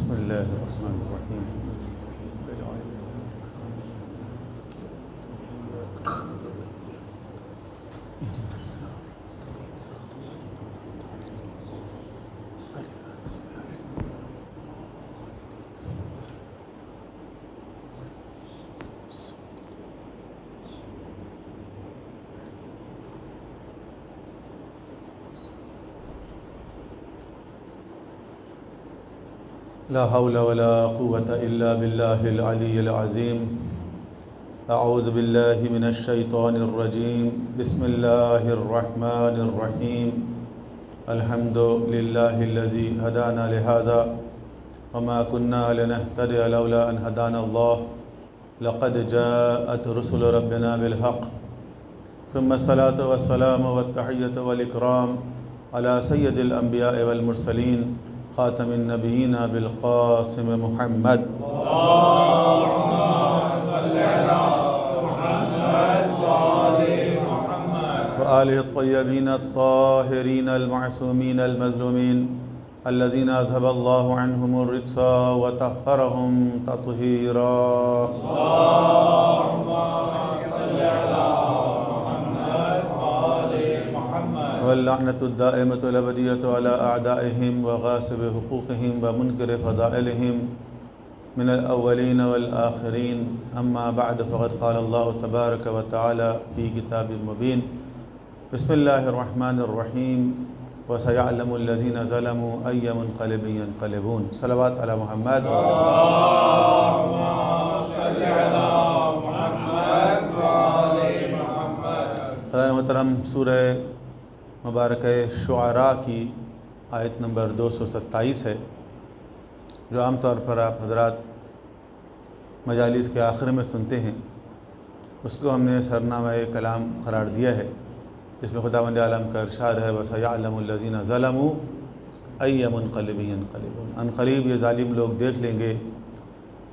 بسم الله الرحمن الرحيم. لا حول ولا قوة إلا بالله العلي العظيم. أعوذ بالله من الشيطان الرجيم. بسم الله الرحمن الرحيم. الحمد لله الذي هدانا لهذا وما كنا لنهتدي لولا أن هدانا الله. لقد جاءت رسل ربنا بالحق. ثم الصلاة والسلام والتحية والإكرام على سيد الأنبياء والمرسلين خاتم النبيين بالقاسم محمد. اللهم صل على محمد وآل محمد وآله الطيبين الطاهرين المعصومين المظلومين الذين أذهب الله عنهم الرجس وطهرهم تطهيرا. اللهم صل على محمد وآل محمد واللعنة الدائمة الأبدية على أعدائهم وغاصب حقوقهم ومنكر فضائلهم من الأولين والآخرين. أما بعد فقد قال الله تبارك وتعالى في كتاب مبين. بسم الله الرحمن الرحيم. وسيعلم الذين ظلموا أي منقلب ينقلبون. صلوات على محمد. اللهم صل على محمد وآل محمد. حضرت محترم سورہ مبارکہ شعراء کی آیت نمبر 227 ہے، جو عام طور پر آپ حضرات مجالس کے آخر میں سنتے ہیں. اس کو ہم نے سرنامہ کلام قرار دیا ہے، جس میں خداوند عالم کا ارشاد ہے وَسَيَعْلَمُ الَّذِينَ ظَلَمُوا أَيَّ مُنقَلِبٍ يَنقَلِبُونَ. ان قریب یہ ظالم لوگ دیکھ لیں گے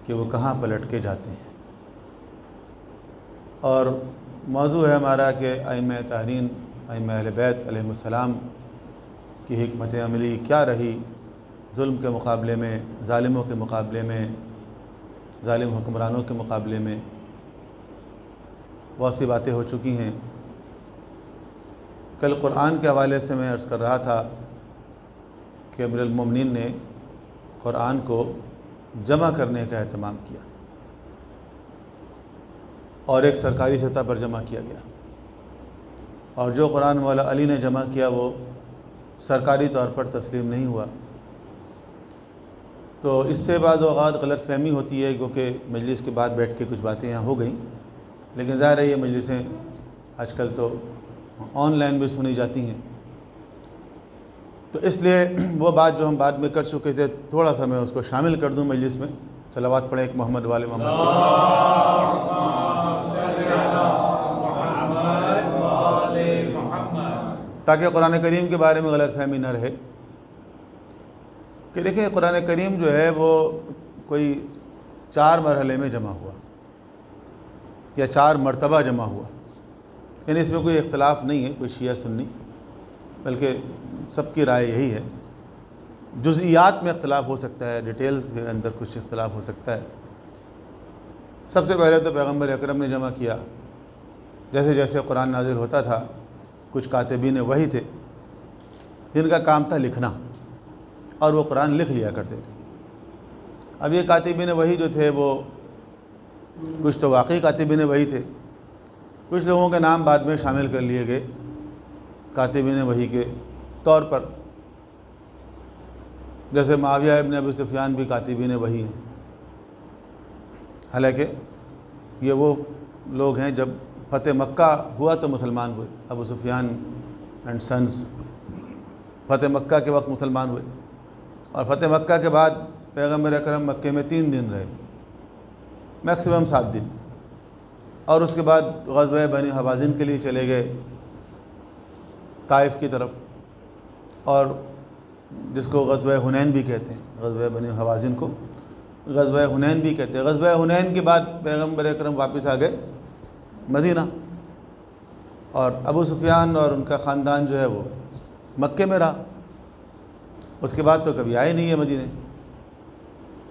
کہ وہ کہاں پلٹ کے جاتے ہیں. اور موضوع ہے ہمارا کہ ائمہ طاہرین، ائمہ اہل بیت علیہم السلام کی حکمت عملی کیا رہی ظلم کے مقابلے میں، ظالموں کے مقابلے میں، ظالم حکمرانوں کے مقابلے میں. بہت سی باتیں ہو چکی ہیں. کل قرآن کے حوالے سے میں عرض کر رہا تھا کہ امیر المومنین نے قرآن کو جمع کرنے کا اہتمام کیا اور ایک سرکاری سطح پر جمع کیا گیا، اور جو قرآن مولا علی نے جمع کیا وہ سرکاری طور پر تسلیم نہیں ہوا. تو اس سے بعض اوقات غلط فہمی ہوتی ہے، کیونکہ مجلس کے بعد بیٹھ کے کچھ باتیں یہاں ہو گئیں، لیکن ظاہر ہے یہ مجلسیں آج کل تو آن لائن بھی سنی جاتی ہیں. تو اس لیے وہ بات جو ہم بعد میں کر چکے تھے تھوڑا سا میں اس کو شامل کر دوں مجلس میں. صلوات پڑھیں ایک محمد والے محمد. تاکہ قرآن کریم کے بارے میں غلط فہمی نہ رہے. کہ دیکھیں قرآن کریم جو ہے وہ کوئی 4 مرحلے میں جمع ہوا یا 4 مرتبہ جمع ہوا. یعنی اس میں کوئی اختلاف نہیں ہے، کوئی شیعہ سنی، بلکہ سب کی رائے یہی ہے. جزئیات میں اختلاف ہو سکتا ہے، ڈیٹیلز کے اندر کچھ اختلاف ہو سکتا ہے. سب سے پہلے تو پیغمبر اکرم نے جمع کیا. جیسے جیسے قرآن نازل ہوتا تھا کچھ کاتبین وحی تھے جن کا کام تھا لکھنا، اور وہ قرآن لکھ لیا کرتے تھے. اب یہ کاتبین وحی جو تھے وہ کچھ تو واقعی کاتبین وحی تھے، کچھ لوگوں کے نام بعد میں شامل کر لیے گئے کاتبین وحی کے طور پر. جیسے معاویہ ابن ابی سفیان بھی کاتبین وحی ہیں، حالانکہ یہ وہ لوگ ہیں جب فتح مکہ ہوا تو مسلمان ہوئے. ابو سفیان اینڈ سنز فتح مکہ کے وقت مسلمان ہوئے، اور فتح مکہ کے بعد پیغمبر اکرم مکے میں 3 دن رہے، میکسیمم 7 دن. اور اس کے بعد غزوہ بنی حوازن کے لیے چلے گئے طائف کی طرف، اور جس کو غزوہ حنین بھی کہتے ہیں، غزوہ بنی حوازن کو غزوہ حنین بھی کہتے ہیں. غزوہ حنین کے بعد پیغمبر اکرم واپس آ گئے مدینہ، اور ابو سفیان اور ان کا خاندان جو ہے وہ مکے میں رہا. اس کے بعد تو کبھی آئے نہیں ہے مدینے.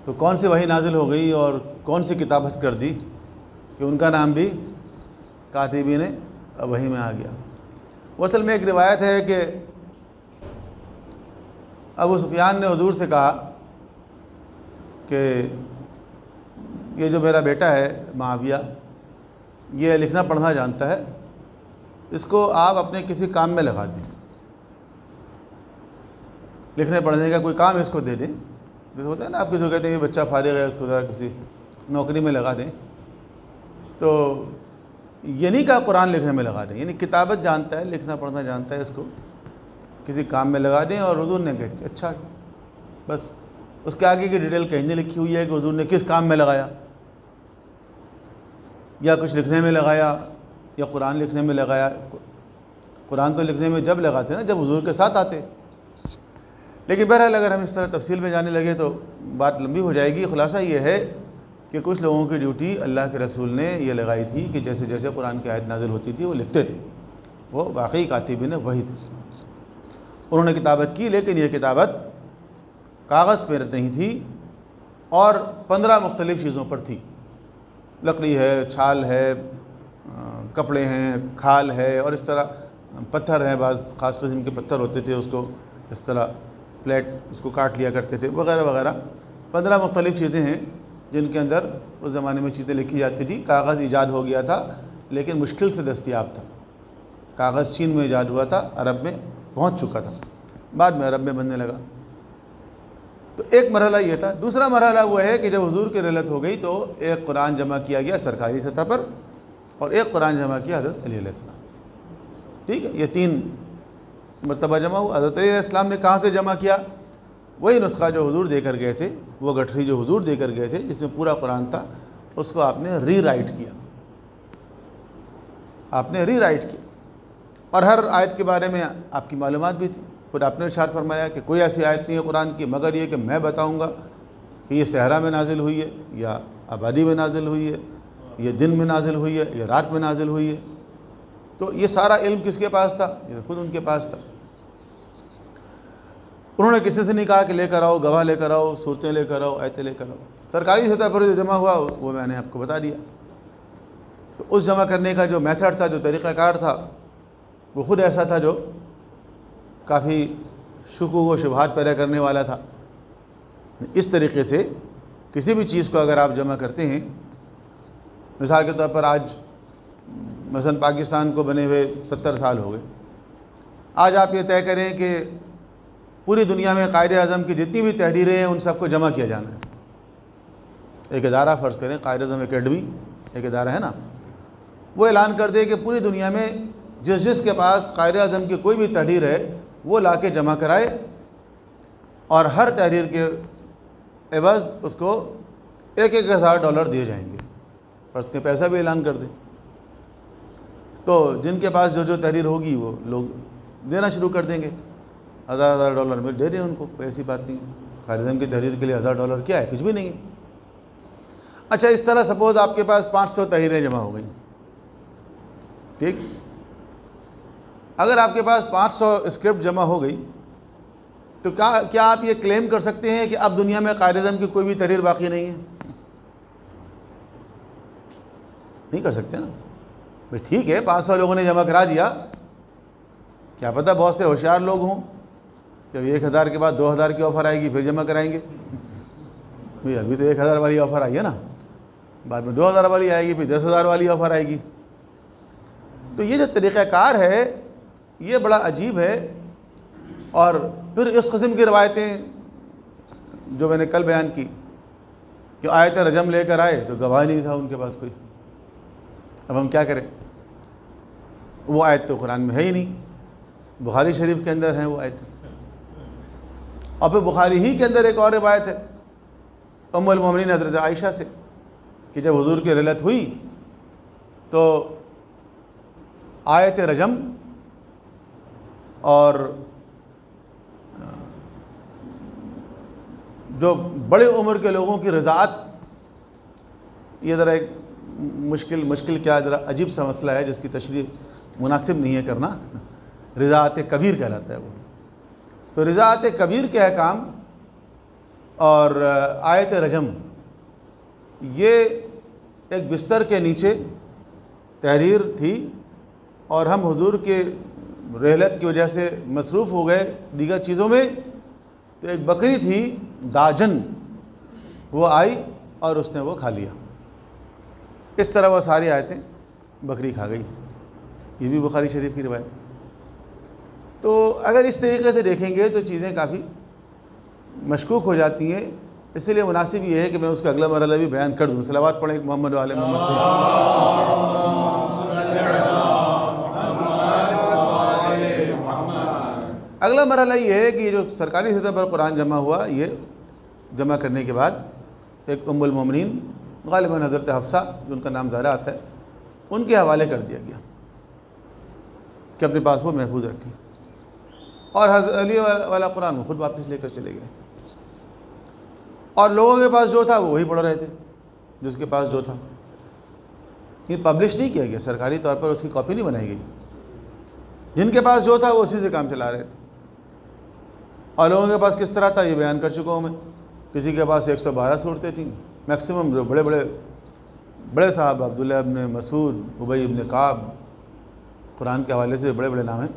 تو کون سی وحی نازل ہو گئی اور کون سی کتابت کر دی کہ ان کا نام بھی کاتبین وحی میں آ گیا۔ وہ اصل میں ایک روایت ہے کہ ابو سفیان نے حضور سے کہا کہ یہ جو میرا بیٹا ہے معاویہ، یہ لکھنا پڑھنا جانتا ہے، اس کو آپ اپنے کسی کام میں لگا دیں، لکھنے پڑھنے کا کوئی کام اس کو دے دیں۔ جیسے ہوتا ہے نا، آپ کسی کو کہتے ہیں کہ بچہ فارغ ہے، اس کو ذرا کسی نوکری میں لگا دیں، تو یہ نہیں کہا قرآن لکھنے میں لگا دیں، یعنی کتابت جانتا ہے، لکھنا پڑھنا جانتا ہے، اس کو کسی کام میں لگا دیں۔ اور حضور نے کہا اچھا، بس اس کے آگے کی ڈیٹیل کہیں نہیں لکھی ہوئی ہے کہ حضور نے کس کام میں لگایا، یا کچھ لکھنے میں لگایا یا قرآن لکھنے میں لگایا۔ قرآن تو لکھنے میں جب لگاتے نا جب حضور کے ساتھ آتے۔ لیکن بہرحال اگر ہم اس طرح تفصیل میں جانے لگے تو بات لمبی ہو جائے گی۔ خلاصہ یہ ہے کہ کچھ لوگوں کی ڈیوٹی اللہ کے رسول نے یہ لگائی تھی کہ جیسے جیسے قرآن کی آیت نازل ہوتی تھی وہ لکھتے تھے، وہ واقعی کاتبین وحی تھے، انہوں نے کتابت کی، لیکن یہ کتابت کاغذ پہ نہیں تھی اور 15 مختلف چیزوں پر تھی۔ لکڑی ہے، چھال ہے، کپڑے ہیں، کھال ہے، اور اس طرح پتھر ہیں، بعض خاص قسم کے پتھر ہوتے تھے، اس کو اس طرح پلیٹ اس کو کاٹ لیا کرتے تھے، وغیرہ وغیرہ۔ 15 مختلف چیزیں ہیں جن کے اندر اس زمانے میں چیزیں لکھی جاتی تھی۔ کاغذ ایجاد ہو گیا تھا لیکن مشکل سے دستیاب تھا۔ کاغذ چین میں ایجاد ہوا تھا، عرب میں پہنچ چکا تھا، بعد میں عرب میں بننے لگا۔ تو ایک مرحلہ یہ تھا۔ دوسرا مرحلہ وہ ہے کہ جب حضور کی رحلت ہو گئی تو ایک قرآن جمع کیا گیا سرکاری سطح پر، اور ایک قرآن جمع کیا حضرت علی علیہ السلام۔ ٹھیک ہے، یہ 3 مرتبہ جمع ہوا۔ حضرت علی علیہ السلام نے کہاں سے جمع کیا؟ وہی نسخہ جو حضور دے کر گئے تھے، وہ گٹھری جو حضور دے کر گئے تھے جس میں پورا قرآن تھا، اس کو آپ نے ری رائٹ کیا، آپ نے ری رائٹ کیا، اور ہر آیت کے بارے میں آپ کی معلومات بھی تھی۔ خود آپ نے ارشاد فرمایا کہ کوئی ایسی آیت نہیں ہے قرآن کی مگر یہ کہ میں بتاؤں گا کہ یہ صحرا میں نازل ہوئی ہے، یا آبادی میں نازل ہوئی ہے، یہ دن میں نازل ہوئی ہے، یا رات میں نازل ہوئی ہے۔ تو یہ سارا علم کس کے پاس تھا؟ یہ خود ان کے پاس تھا۔ انہوں نے کسی سے نہیں کہا کہ لے کر آؤ، گواہ لے کر آؤ، صورتیں لے کر آؤ، آیتیں لے کر آؤ۔ سرکاری سطح پر جو جمع ہوا وہ میں نے آپ کو بتا دیا۔ تو اس جمع کرنے کا جو میتھڈ تھا، جو طریقہ کار تھا، وہ خود ایسا تھا جو کافی شکوک و شبہات پیدا کرنے والا تھا۔ اس طریقے سے کسی بھی چیز کو اگر آپ جمع کرتے ہیں، مثال کے طور پر آج مثلا پاکستان کو بنے ہوئے 70 سال ہو گئے، آج آپ یہ طے کریں کہ پوری دنیا میں قائد اعظم کی جتنی بھی تحریریں ہیں ان سب کو جمع کیا جانا ہے۔ ایک ادارہ فرض کریں، قائد اعظم اکیڈمی ایک ادارہ ہے نا، وہ اعلان کر دے کہ پوری دنیا میں جس کے پاس قائد اعظم کی کوئی بھی تحریر ہے وہ لا کے جمع کرائے، اور ہر تحریر کے عوض اس کو $1,000 دیے جائیں گے، فرض کے پیسہ بھی اعلان کر دیں، تو جن کے پاس جو تحریر ہوگی وہ لوگ دینا شروع کر دیں گے، $1,000 میں دے دیں ان کو، کوئی ایسی بات نہیں۔ قائد اعظم کی تحریر کے لیے $1,000 کیا ہے؟ کچھ بھی نہیں ہے۔ اچھا، اس طرح سپوز آپ کے پاس 500 تحریریں جمع ہو گئیں، ٹھیک، اگر آپ کے پاس 500 اسکرپٹ جمع ہو گئی تو کیا آپ یہ کلیم کر سکتے ہیں کہ اب دنیا میں قائد اعظم کی کوئی بھی تحریر باقی نہیں ہے؟ نہیں کر سکتے نا۔ بھئی ٹھیک ہے، 500 لوگوں نے جمع کرا دیا، کیا پتہ بہت سے ہوشیار لوگ ہوں، جب 1000 کے بعد 2000 کی آفر آئے گی پھر جمع کرائیں گے۔ بھئی ابھی تو 1000 والی آفر آئی ہے نا، بعد میں 2000 والی آئے گی، پھر 10,000 والی آفر آئے گی۔ تو یہ جو طریقہ کار ہے یہ بڑا عجیب ہے۔ اور پھر اس قسم کی روایتیں جو میں نے کل بیان کی کہ آیت رجم لے کر آئے تو گواہ نہیں تھا ان کے پاس کوئی، اب ہم کیا کریں؟ وہ آیت تو قرآن میں ہے ہی نہیں، بخاری شریف کے اندر ہیں وہ آیت۔ اور پھر بخاری ہی کے اندر ایک اور روایت ہے ام المومنین حضرت عائشہ سے کہ جب حضور کی رحلت ہوئی تو آیت رجم اور جو بڑے عمر کے لوگوں کی رضاعت، یہ ذرا ایک مشکل کیا ذرا عجیب سا مسئلہ ہے جس کی تشریح مناسب نہیں ہے کرنا، رضاعت کبیر کہلاتا ہے وہ۔ تو رضاعت کبیر کے احکام اور آیت رجم یہ ایک بستر کے نیچے تحریر تھی، اور ہم حضور کے رحلت کی وجہ سے مصروف ہو گئے دیگر چیزوں میں، تو ایک بکری تھی داجن، وہ آئی اور اس نے وہ کھا لیا۔ اس طرح وہ ساری آیتیں بکری کھا گئی۔ یہ بھی بخاری شریف کی روایت ہے۔ تو اگر اس طریقے سے دیکھیں گے تو چیزیں کافی مشکوک ہو جاتی ہیں، اس لیے مناسب یہ ہے کہ میں اس کا اگلا مرحلہ بھی بیان کر دوں۔ صلوات پڑھیں محمد وعلی محمد پہ۔ اگلا مرحلہ یہ ہے کہ یہ جو سرکاری سطح پر قرآن جمع ہوا، یہ جمع کرنے کے بعد ایک ام المومنین غالباً حضرت حفصہ، جو ان کا نام زیادہ آتا ہے، ان کے حوالے کر دیا گیا کہ اپنے پاس وہ محفوظ رکھیں، اور حضرت علی والا قرآن وہ خود واپس لے کر چلے گئے، اور لوگوں کے پاس جو تھا وہ وہی پڑھ رہے تھے جس کے پاس جو تھا۔ یہ پبلش نہیں کیا گیا، سرکاری طور پر اس کی کاپی نہیں بنائی گئی، جن کے پاس جو تھا وہ اسی سے کام چلا رہے تھے۔ اور لوگوں کے پاس کس طرح تھا یہ بیان کر چکا ہوں میں۔ کسی کے پاس 112 صورتیں تھیں، میکسیمم جو بڑے صاحب عبداللہ ابن مسعود، ابی ابن کعب، قرآن کے حوالے سے بڑے بڑے نام ہیں،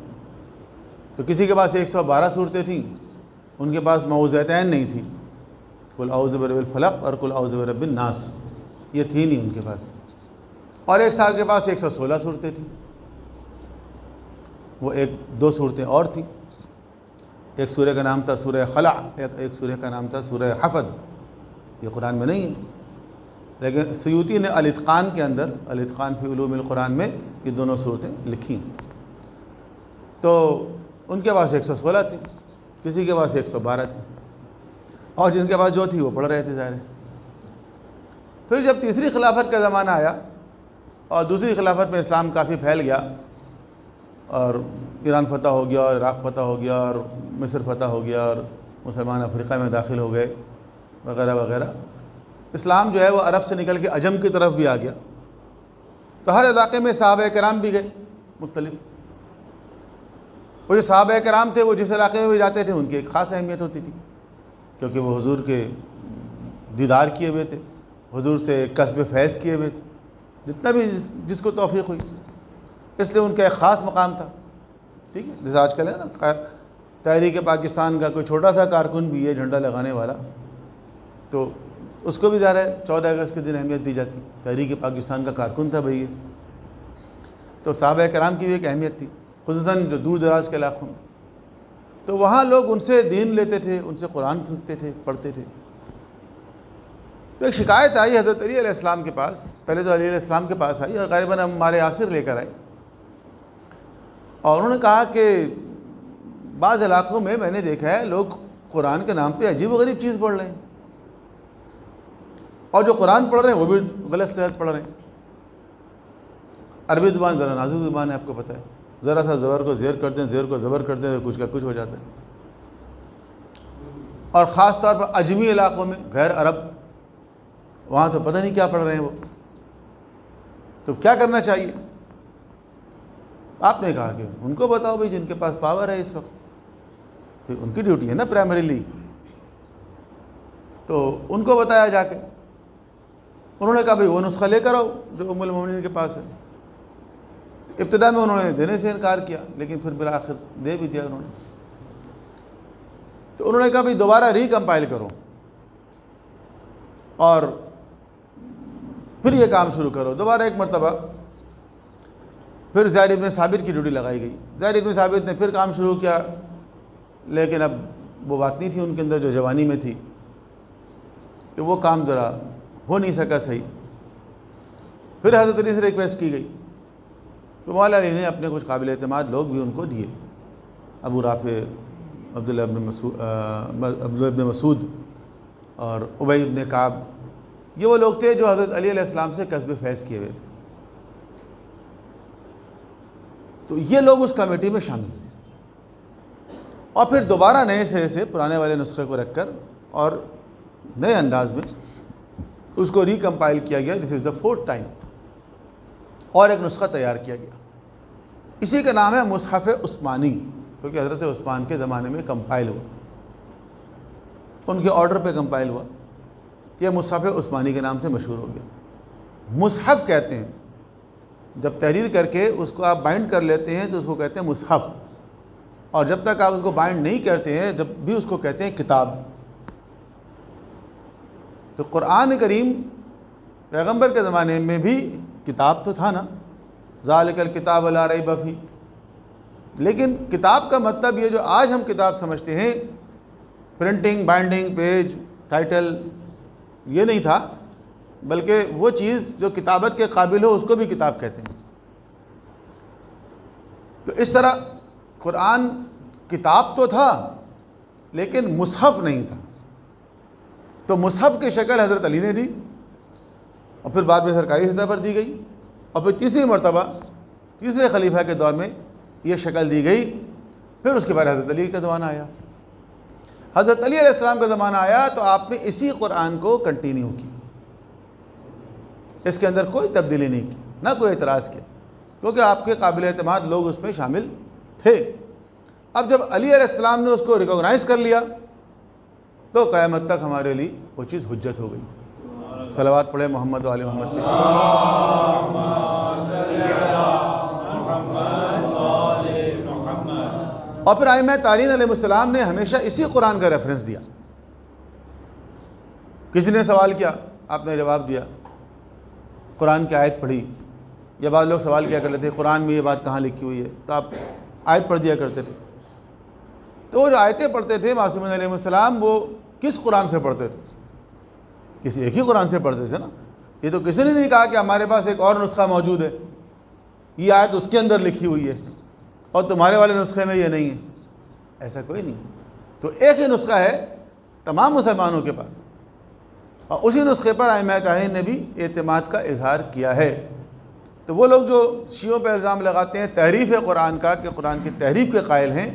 تو کسی کے پاس 112 صورتیں تھیں، ان کے پاس معوذتین نہیں تھی، قل اعوذ برب الفلق اور قل اعوذ برب الناس، یہ تھی نہیں ان کے پاس۔ اور ایک صاحب کے پاس 116 صورتیں تھیں، وہ دو صورتیں اور تھیں، ایک سورہ کا نام تھا سورہ خلع، ایک سورہ کا نام تھا سورہ حفظ، یہ قرآن میں نہیں ہے، لیکن سیوطی نے الاتقان کے اندر، الاتقان فی علوم القرآن میں یہ دونوں صورتیں لکھی۔ تو ان کے پاس 116 تھی، کسی کے پاس 112 تھی، اور جن کے پاس جو تھی وہ پڑھ رہے تھے ظاہر۔ پھر جب تیسری خلافت کا زمانہ آیا اور دوسری خلافت میں اسلام کافی پھیل گیا، اور ایران فتح ہو گیا، اور عراق فتح ہو گیا، اور مصر فتح ہو گیا، اور مسلمان افریقہ میں داخل ہو گئے وغیرہ وغیرہ، اسلام جو ہے وہ عرب سے نکل کے عجم کی طرف بھی آ گیا، تو ہر علاقے میں صحابہ کرام بھی گئے مختلف۔ وہ جو صحابہ کرام تھے وہ جس علاقے میں بھی جاتے تھے ان کی ایک خاص اہمیت ہوتی تھی، کیونکہ وہ حضور کے دیدار کیے ہوئے تھے، حضور سے کسب فیض کیے ہوئے تھے، جتنا بھی جس کو توفیق ہوئی، اس لیے ان کا ایک خاص مقام تھا۔ ٹھیک ہے، جیسے آج کل ہے نا تحریک پاکستان کا کوئی چھوٹا سا کارکن بھی ہے جھنڈا لگانے والا، تو اس کو بھی ظاہر ہے 14 اگست کے دن اہمیت دی جاتی، تحریک پاکستان کا کارکن تھا بھائی یہ۔ تو صحابہ کرام کی بھی ایک اہمیت تھی، خصوصاً جو دور دراز کے علاقوں میں، تو وہاں لوگ ان سے دین لیتے تھے، ان سے قرآن سیکھتے تھے، پڑھتے تھے۔ تو ایک شکایت آئی حضرت علی علیہ السلام کے پاس، پہلے تو علی علیہ السلام کے پاس آئی، اور غالباً ہمارے عاصر لے کر آئے، اور انہوں نے کہا کہ بعض علاقوں میں نے دیکھا ہے لوگ قرآن کے نام پہ عجیب و غریب چیز پڑھ رہے ہیں، اور جو قرآن پڑھ رہے ہیں وہ بھی غلط صحت پڑھ رہے ہیں۔ عربی زبان ذرا نازک زبان ہے، آپ کو پتہ ہے، ذرا سا زبر کو زیر کر دیں، زیر کو زبر کر دیں، کچھ کا کچھ ہو جاتا ہے۔ اور خاص طور پر عجمی علاقوں میں، غیر عرب، وہاں تو پتہ نہیں کیا پڑھ رہے ہیں وہ۔ تو کیا کرنا چاہیے؟ آپ نے کہا کہ ان کو بتاؤ بھائی، جن کے پاس پاور ہے اس وقت، ان کی ڈیوٹی ہے نا پرائمریلی، تو ان کو بتایا جا کے۔ انہوں نے کہا بھائی وہ نسخہ لے کر آؤ جو ام المومنین کے پاس ہے۔ ابتدا میں انہوں نے دینے سے انکار کیا، لیکن پھر بالآخر دے بھی دیا انہوں نے۔ تو انہوں نے کہا بھائی دوبارہ ریکمپائل کرو اور پھر یہ کام شروع کرو۔ دوبارہ ایک مرتبہ پھر زید ابن ثابت کی ڈیوٹی لگائی گئی۔ زید ابن ثابت نے پھر کام شروع کیا، لیکن اب وہ بات نہیں تھی ان کے اندر جو جوانی میں تھی، تو وہ کام ذرا ہو نہیں سکا صحیح۔ پھر حضرت علی سے ریکویسٹ کی گئی، تو مولا علی نے اپنے کچھ قابل اعتماد لوگ بھی ان کو دیے، ابو رافع، عبداللہ ابن مسعود اور ابی ابن کعب، یہ وہ لوگ تھے جو حضرت علی علیہ السلام سے کسب فیض کیے ہوئے تھے۔ تو یہ لوگ اس کمیٹی میں شامل ہوئے، اور پھر دوبارہ نئے سرے سے پرانے والے نسخے کو رکھ کر اور نئے انداز میں اس کو ریکمپائل کیا گیا۔ دس از دا 4th ٹائم، اور ایک نسخہ تیار کیا گیا۔ اسی کا نام ہے مصحف عثمانی، کیونکہ حضرت عثمان کے زمانے میں کمپائل ہوا۔ ان کے آرڈر پہ کمپائل ہوا، یہ مصحف عثمانی کے نام سے مشہور ہو گیا۔ مصحف کہتے ہیں جب تحریر کر کے اس کو آپ بائنڈ کر لیتے ہیں تو اس کو کہتے ہیں مصحف، اور جب تک آپ اس کو بائنڈ نہیں کرتے ہیں جب بھی اس کو کہتے ہیں کتاب۔ تو قرآن کریم پیغمبر کے زمانے میں بھی کتاب تو تھا نا، ذالک الکتاب لا ریب فیہ، لیکن کتاب کا مطلب یہ جو آج ہم کتاب سمجھتے ہیں، پرنٹنگ، بائنڈنگ، پیج، ٹائٹل، یہ نہیں تھا، بلکہ وہ چیز جو کتابت کے قابل ہو اس کو بھی کتاب کہتے ہیں۔ تو اس طرح قرآن کتاب تو تھا لیکن مصحف نہیں تھا۔ تو مصحف کی شکل حضرت علی نے دی، اور پھر بعد میں سرکاری سطح پر دی گئی، اور پھر تیسری مرتبہ تیسرے خلیفہ کے دور میں یہ شکل دی گئی۔ پھر اس کے بعد حضرت علی کا زمانہ آیا، حضرت علی علیہ السلام کا زمانہ آیا تو آپ نے اسی قرآن کو کنٹینیو کی، اس کے اندر کوئی تبدیلی نہیں کی، نہ کوئی اعتراض کیا، کیونکہ آپ کے قابل اعتماد لوگ اس میں شامل تھے۔ اب جب علی علیہ السلام نے اس کو ریکوگنائز کر لیا تو قیامت تک ہمارے لیے وہ چیز حجت ہو گئی۔ صلوات پڑھے محمد و آل محمد پہ۔ اور پھر ائمہ تابعین علیہ السلام نے ہمیشہ اسی قرآن کا ریفرنس دیا۔ کسی نے سوال کیا، آپ نے جواب دیا، قرآن کی آیت پڑھی، یا بعض لوگ سوال کیا کر لیتے قرآن میں یہ بات کہاں لکھی ہوئی ہے، تو آپ آیت پڑھ دیا کرتے تھے۔ تو وہ جو آیتیں پڑھتے تھے معصومین علیہ السلام، وہ کس قرآن سے پڑھتے تھے؟ کسی ایک ہی قرآن سے پڑھتے تھے نا۔ یہ تو کسی نے نہیں کہا کہ ہمارے پاس ایک اور نسخہ موجود ہے، یہ آیت اس کے اندر لکھی ہوئی ہے اور تمہارے والے نسخے میں یہ نہیں ہے، ایسا کوئی نہیں۔ تو ایک ہی نسخہ ہے تمام مسلمانوں کے پاس، اور اسی نسخے پر ائمہ تابعین نے بھی اعتماد کا اظہار کیا ہے۔ تو وہ لوگ جو شیعوں پہ الزام لگاتے ہیں تحریف قرآن کا، کہ قرآن کی تحریف کے قائل ہیں،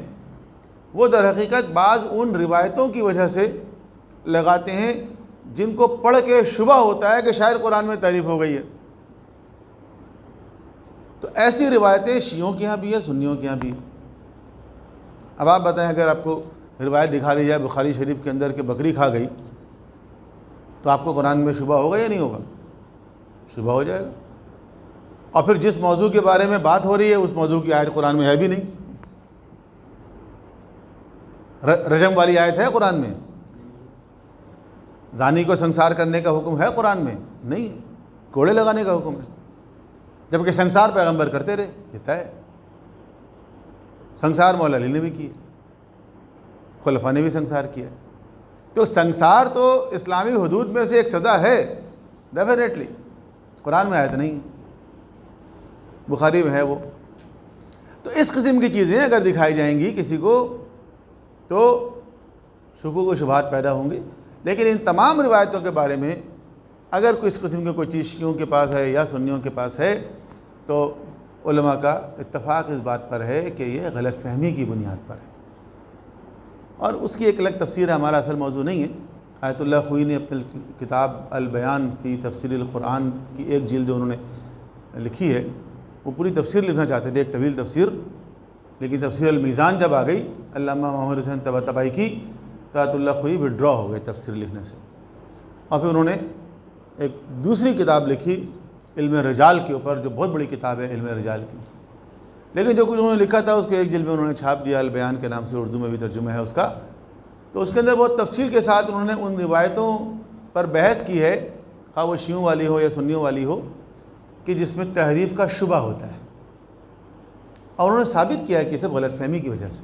وہ در حقیقت بعض ان روایتوں کی وجہ سے لگاتے ہیں جن کو پڑھ کے شبہ ہوتا ہے کہ شاید قرآن میں تحریف ہو گئی ہے۔ تو ایسی روایتیں شیعوں کے ہاں بھی ہیں، سنیوں کے ہاں بھی ہیں۔ اب آپ بتائیں، اگر آپ کو روایت دکھا لی جائے بخاری شریف کے اندر کہ بکری کھا گئی، تو آپ کو قرآن میں شبہ ہوگا یا نہیں ہوگا؟ شبہ ہو جائے گا۔ اور پھر جس موضوع کے بارے میں بات ہو رہی ہے اس موضوع کی آیت قرآن میں ہے بھی نہیں۔ رجم والی آیت ہے قرآن میں؟ زانی کو سنسار کرنے کا حکم ہے قرآن میں؟ نہیں، کوڑے لگانے کا حکم ہے، جبکہ سنسار پیغمبر کرتے رہے، یہ طے ہے۔ سنسار مولا علی نے بھی کیا، خلفاء نے بھی سنسار کیا۔ تو سنسار تو اسلامی حدود میں سے ایک سزا ہے ڈیفینیٹلی، قرآن میں آیت نہیں، بخاری میں ہے وہ۔ تو اس قسم کی چیزیں اگر دکھائی جائیں گی کسی کو تو شکوک و شبہات پیدا ہوں گے، لیکن ان تمام روایتوں کے بارے میں اگر کوئی اس قسم کی کوئی چیز شیعوں کے پاس ہے یا سنیوں کے پاس ہے تو علماء کا اتفاق اس بات پر ہے کہ یہ غلط فہمی کی بنیاد پر ہے، اور اس کی ایک الگ تفسیر ہے، ہمارا اصل موضوع نہیں ہے۔ آیت اللہ خوئی نے اپنی کتاب البیان فی تفسیر القرآن کی ایک جلد جو انہوں نے لکھی ہے، وہ پوری تفسیر لکھنا چاہتے تھے، ایک طویل تفسیر، لیکن تفسیر المیزان جب آ گئی علامہ محمد حسین طباطبائی کی تو آیت اللہ خوئی وڈرا ہو گئے تفسیر لکھنے سے، اور پھر انہوں نے ایک دوسری کتاب لکھی علم رجال کے اوپر، جو بہت بڑی کتاب ہے علم رجال کی، لیکن جو کچھ انہوں نے لکھا تھا اس کو ایک جلد میں انہوں نے چھاپ دیا، البیان کے نام سے، اردو میں بھی ترجمہ ہے اس کا۔ تو اس کے اندر بہت تفصیل کے ساتھ انہوں نے ان روایتوں پر بحث کی ہے، خواہ وہ شیعوں والی ہو یا سنیوں والی ہو، کہ جس میں تحریف کا شبہ ہوتا ہے، اور انہوں نے ثابت کیا کہ یہ سب غلط فہمی کی وجہ سے،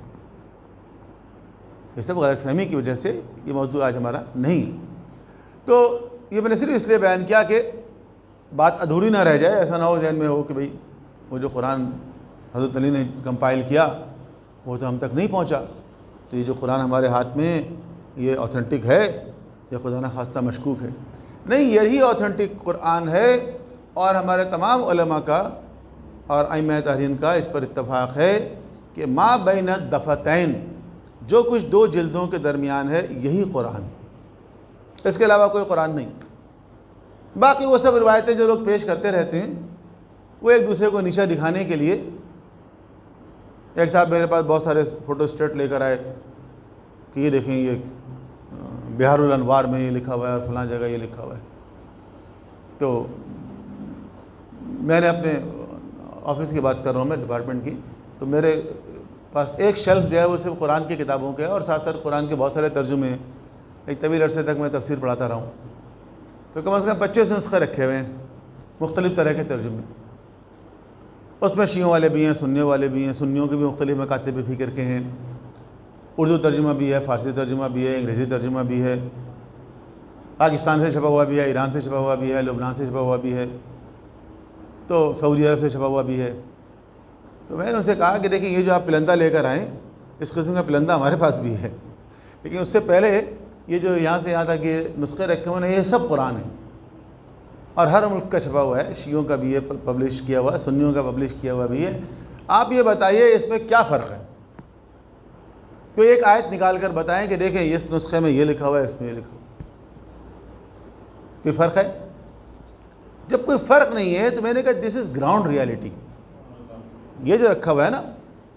یہ سب غلط فہمی کی وجہ سے یہ موضوع آج ہمارا نہیں ہے۔ تو یہ میں نے صرف اس لیے بیان کیا کہ بات ادھوری نہ رہ جائے، ایسا نہ ہو ذہن میں ہو کہ بھئی وہ جو قرآن حضرت علی نے کمپائل کیا وہ تو ہم تک نہیں پہنچا، تو یہ جو قرآن ہمارے ہاتھ میں یہ اوتھینٹک ہے یا خدا نہ خواستہ مشکوک ہے؟ نہیں، یہی اوتھینٹک قرآن ہے، اور ہمارے تمام علماء کا اور ائمہ تابعین کا اس پر اتفاق ہے کہ ما بین الدفتین، جو کچھ دو جلدوں کے درمیان ہے، یہی قرآن، اس کے علاوہ کوئی قرآن نہیں۔ باقی وہ سب روایتیں جو لوگ پیش کرتے رہتے ہیں وہ ایک دوسرے کو نیچا دکھانے کے لیے، ایک صاحب میرے پاس بہت سارے فوٹو اسٹیٹ لے کر آئے کہ یہ دیکھیں یہ بہار الانوار میں یہ لکھا ہوا ہے اور فلاں جگہ یہ لکھا ہوا ہے. تو میں نے اپنے آفس کی بات کر رہا ہوں میں ڈپارٹمنٹ کی, تو میرے پاس ایک شیلف جو ہے وہ صرف قرآن کی کتابوں کے ہے اور ساتھ ساتھ قرآن کے بہت سارے ترجمے ہیں. ایک طویل عرصے تک میں تفسیر پڑھاتا رہا ہوں, تو کم از کم 25 نسخے رکھے ہوئے ہیں مختلف طرح کے ترجمے. اس میں شیعوں والے بھی ہیں, سنیوں والے بھی ہیں, سنیوں کے بھی مختلف مکاتب فکر کے ہیں, اردو ترجمہ بھی ہے, فارسی ترجمہ بھی ہے, انگریزی ترجمہ بھی ہے, پاکستان سے چھپا ہوا بھی ہے, ایران سے چھپا ہوا بھی ہے, لبنان سے چھپا ہوا بھی ہے, تو سعودی عرب سے چھپا ہوا بھی ہے. تو میں نے اسے کہا کہ دیکھیں یہ جو آپ پلندہ لے کر آئیں, اس قسم کا پلندہ ہمارے پاس بھی ہے, لیکن اس سے پہلے یہ جو یہاں سے یہاں تک یہ نسخے رکھے ہوئے ہیں یہ سب قرآن ہیں, اور ہر ملک کا چھپا ہوا ہے, شیعوں کا بھی ہے پبلش کیا ہوا ہے, سنیوں کا پبلش کیا ہوا بھی ہے. آپ یہ بتائیے اس میں کیا فرق ہے؟ کوئی ایک آیت نکال کر بتائیں کہ دیکھیں اس نسخے میں یہ لکھا ہوا ہے, اس میں یہ لکھا ہوا ہے, کوئی فرق ہے؟ جب کوئی فرق نہیں ہے تو میں نے کہا دس از گراؤنڈ ریالٹی. یہ جو رکھا ہوا ہے نا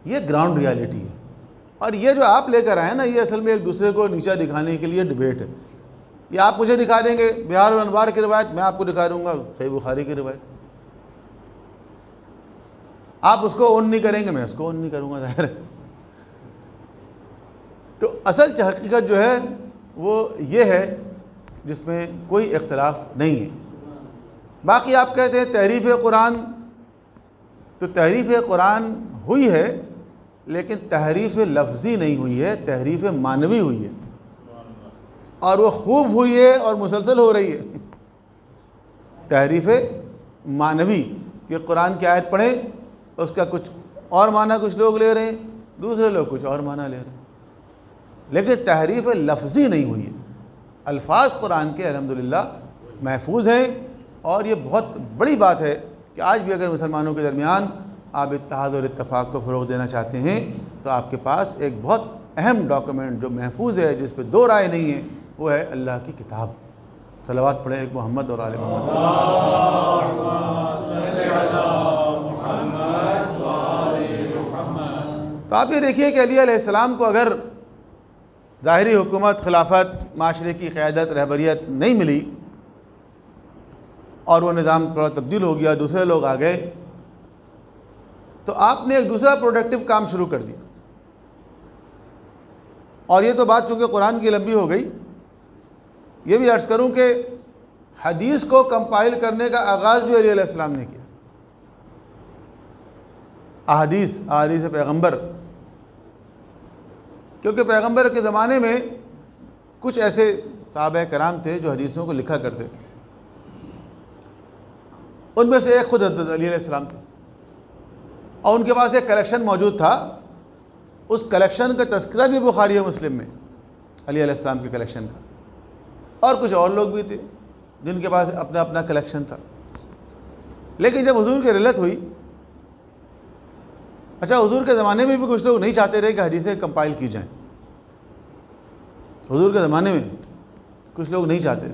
یہ گراؤنڈ ریالٹی ہے, اور یہ جو آپ لے کر آئے نا یہ اصل میں ایک دوسرے کو نیچا دکھانے کے لیے ڈبیٹ ہے. یہ آپ مجھے دکھا دیں گے بہار الانوار کی روایت, میں آپ کو دکھا دوں گا صحیح بخاری کی روایت. آپ اس کو اون نہیں کریں گے, میں اس کو اون نہیں کروں گا, ظاہر ہے. تو اصل حقیقت جو ہے وہ یہ ہے جس میں کوئی اختلاف نہیں ہے. باقی آپ کہتے ہیں تحریف قرآن, تو تحریف قرآن ہوئی ہے لیکن تحریف لفظی نہیں ہوئی ہے, تحریف معنوی ہوئی ہے, اور وہ خوب ہوئی ہے اور مسلسل ہو رہی ہے. تحریف معنوی کہ قرآن کی آیت پڑھیں اس کا کچھ اور معنی کچھ لوگ لے رہے ہیں, دوسرے لوگ کچھ اور معنی لے رہے ہیں, لیکن تحریف لفظی نہیں ہوئی ہے. الفاظ قرآن کے الحمدللہ محفوظ ہیں, اور یہ بہت بڑی بات ہے کہ آج بھی اگر مسلمانوں کے درمیان آپ اتحاد اور اتفاق کو فروغ دینا چاہتے ہیں تو آپ کے پاس ایک بہت اہم ڈاکومنٹ جو محفوظ ہے, جس پہ دو رائے نہیں ہے, وہ ہے اللہ کی کتاب. صلوات پڑھیں ایک محمد اور آل محمد. تو آپ یہ دیکھیے کہ علی علیہ السلام کو اگر ظاہری حکومت, خلافت, معاشرے کی قیادت, رہبریت نہیں ملی اور وہ نظام تھوڑا تبدیل ہو گیا, دوسرے لوگ آ گئے, تو آپ نے ایک دوسرا پروڈکٹیو کام شروع کر دیا. اور یہ تو بات چونکہ قرآن کی لمبی ہو گئی, یہ بھی عرض کروں کہ حدیث کو کمپائل کرنے کا آغاز بھی علی علیہ السلام نے کیا. احادیث پیغمبر, کیونکہ پیغمبر کے زمانے میں کچھ ایسے صحابہ کرام تھے جو حدیثوں کو لکھا کرتے تھے. ان میں سے ایک خود حضرت علی علیہ السلام تھے, اور ان کے پاس ایک کلیکشن موجود تھا. اس کلیکشن کا تذکرہ بھی بخاری و مسلم میں, علی علیہ السلام کے کلیکشن کا. اور کچھ اور لوگ بھی تھے جن کے پاس اپنا اپنا کلیکشن تھا. لیکن جب حضور کی رحلت ہوئی, اچھا حضور کے زمانے میں بھی کچھ لوگ نہیں چاہتے رہے کہ حدیثیں کمپائل کی جائیں. حضور کے زمانے میں کچھ لوگ نہیں چاہتے.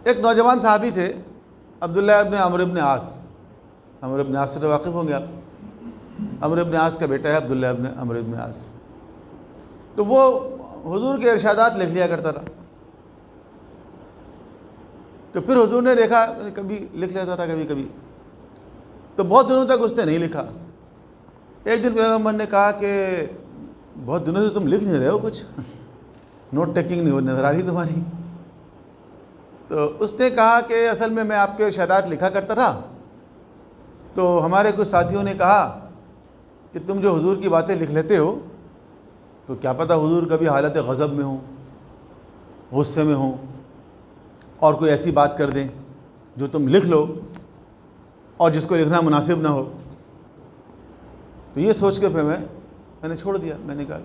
ایک نوجوان صحابی تھے عبداللہ ابن عمرو ابن عاص. عمرو ابن عاص سے تو واقف ہوں گے آپ, عمرو ابن عاص کا بیٹا ہے عبداللہ ابن عمرو ابن عاص. تو وہ حضور کے ارشادات لکھ لیا کرتا تھا. تو پھر حضور نے دیکھا کبھی لکھ لیتا تھا کبھی کبھی, تو بہت دنوں تک اس نے نہیں لکھا. ایک دن پیغمبر نے کہا کہ بہت دنوں سے تم لکھ نہیں رہے ہو, کچھ نوٹ ٹیکنگ نہیں نظر آ رہی تمہاری. تو اس نے کہا کہ اصل میں آپ کے ارشادات لکھا کرتا تھا, تو ہمارے کچھ ساتھیوں نے کہا کہ تم جو حضور کی باتیں لکھ لیتے ہو تو کیا پتہ حضور کبھی حالت غضب میں ہوں, غصے میں ہوں, اور کوئی ایسی بات کر دیں جو تم لکھ لو اور جس کو لکھنا مناسب نہ ہو. تو یہ سوچ کے پھر میں نے چھوڑ دیا. میں نے کہا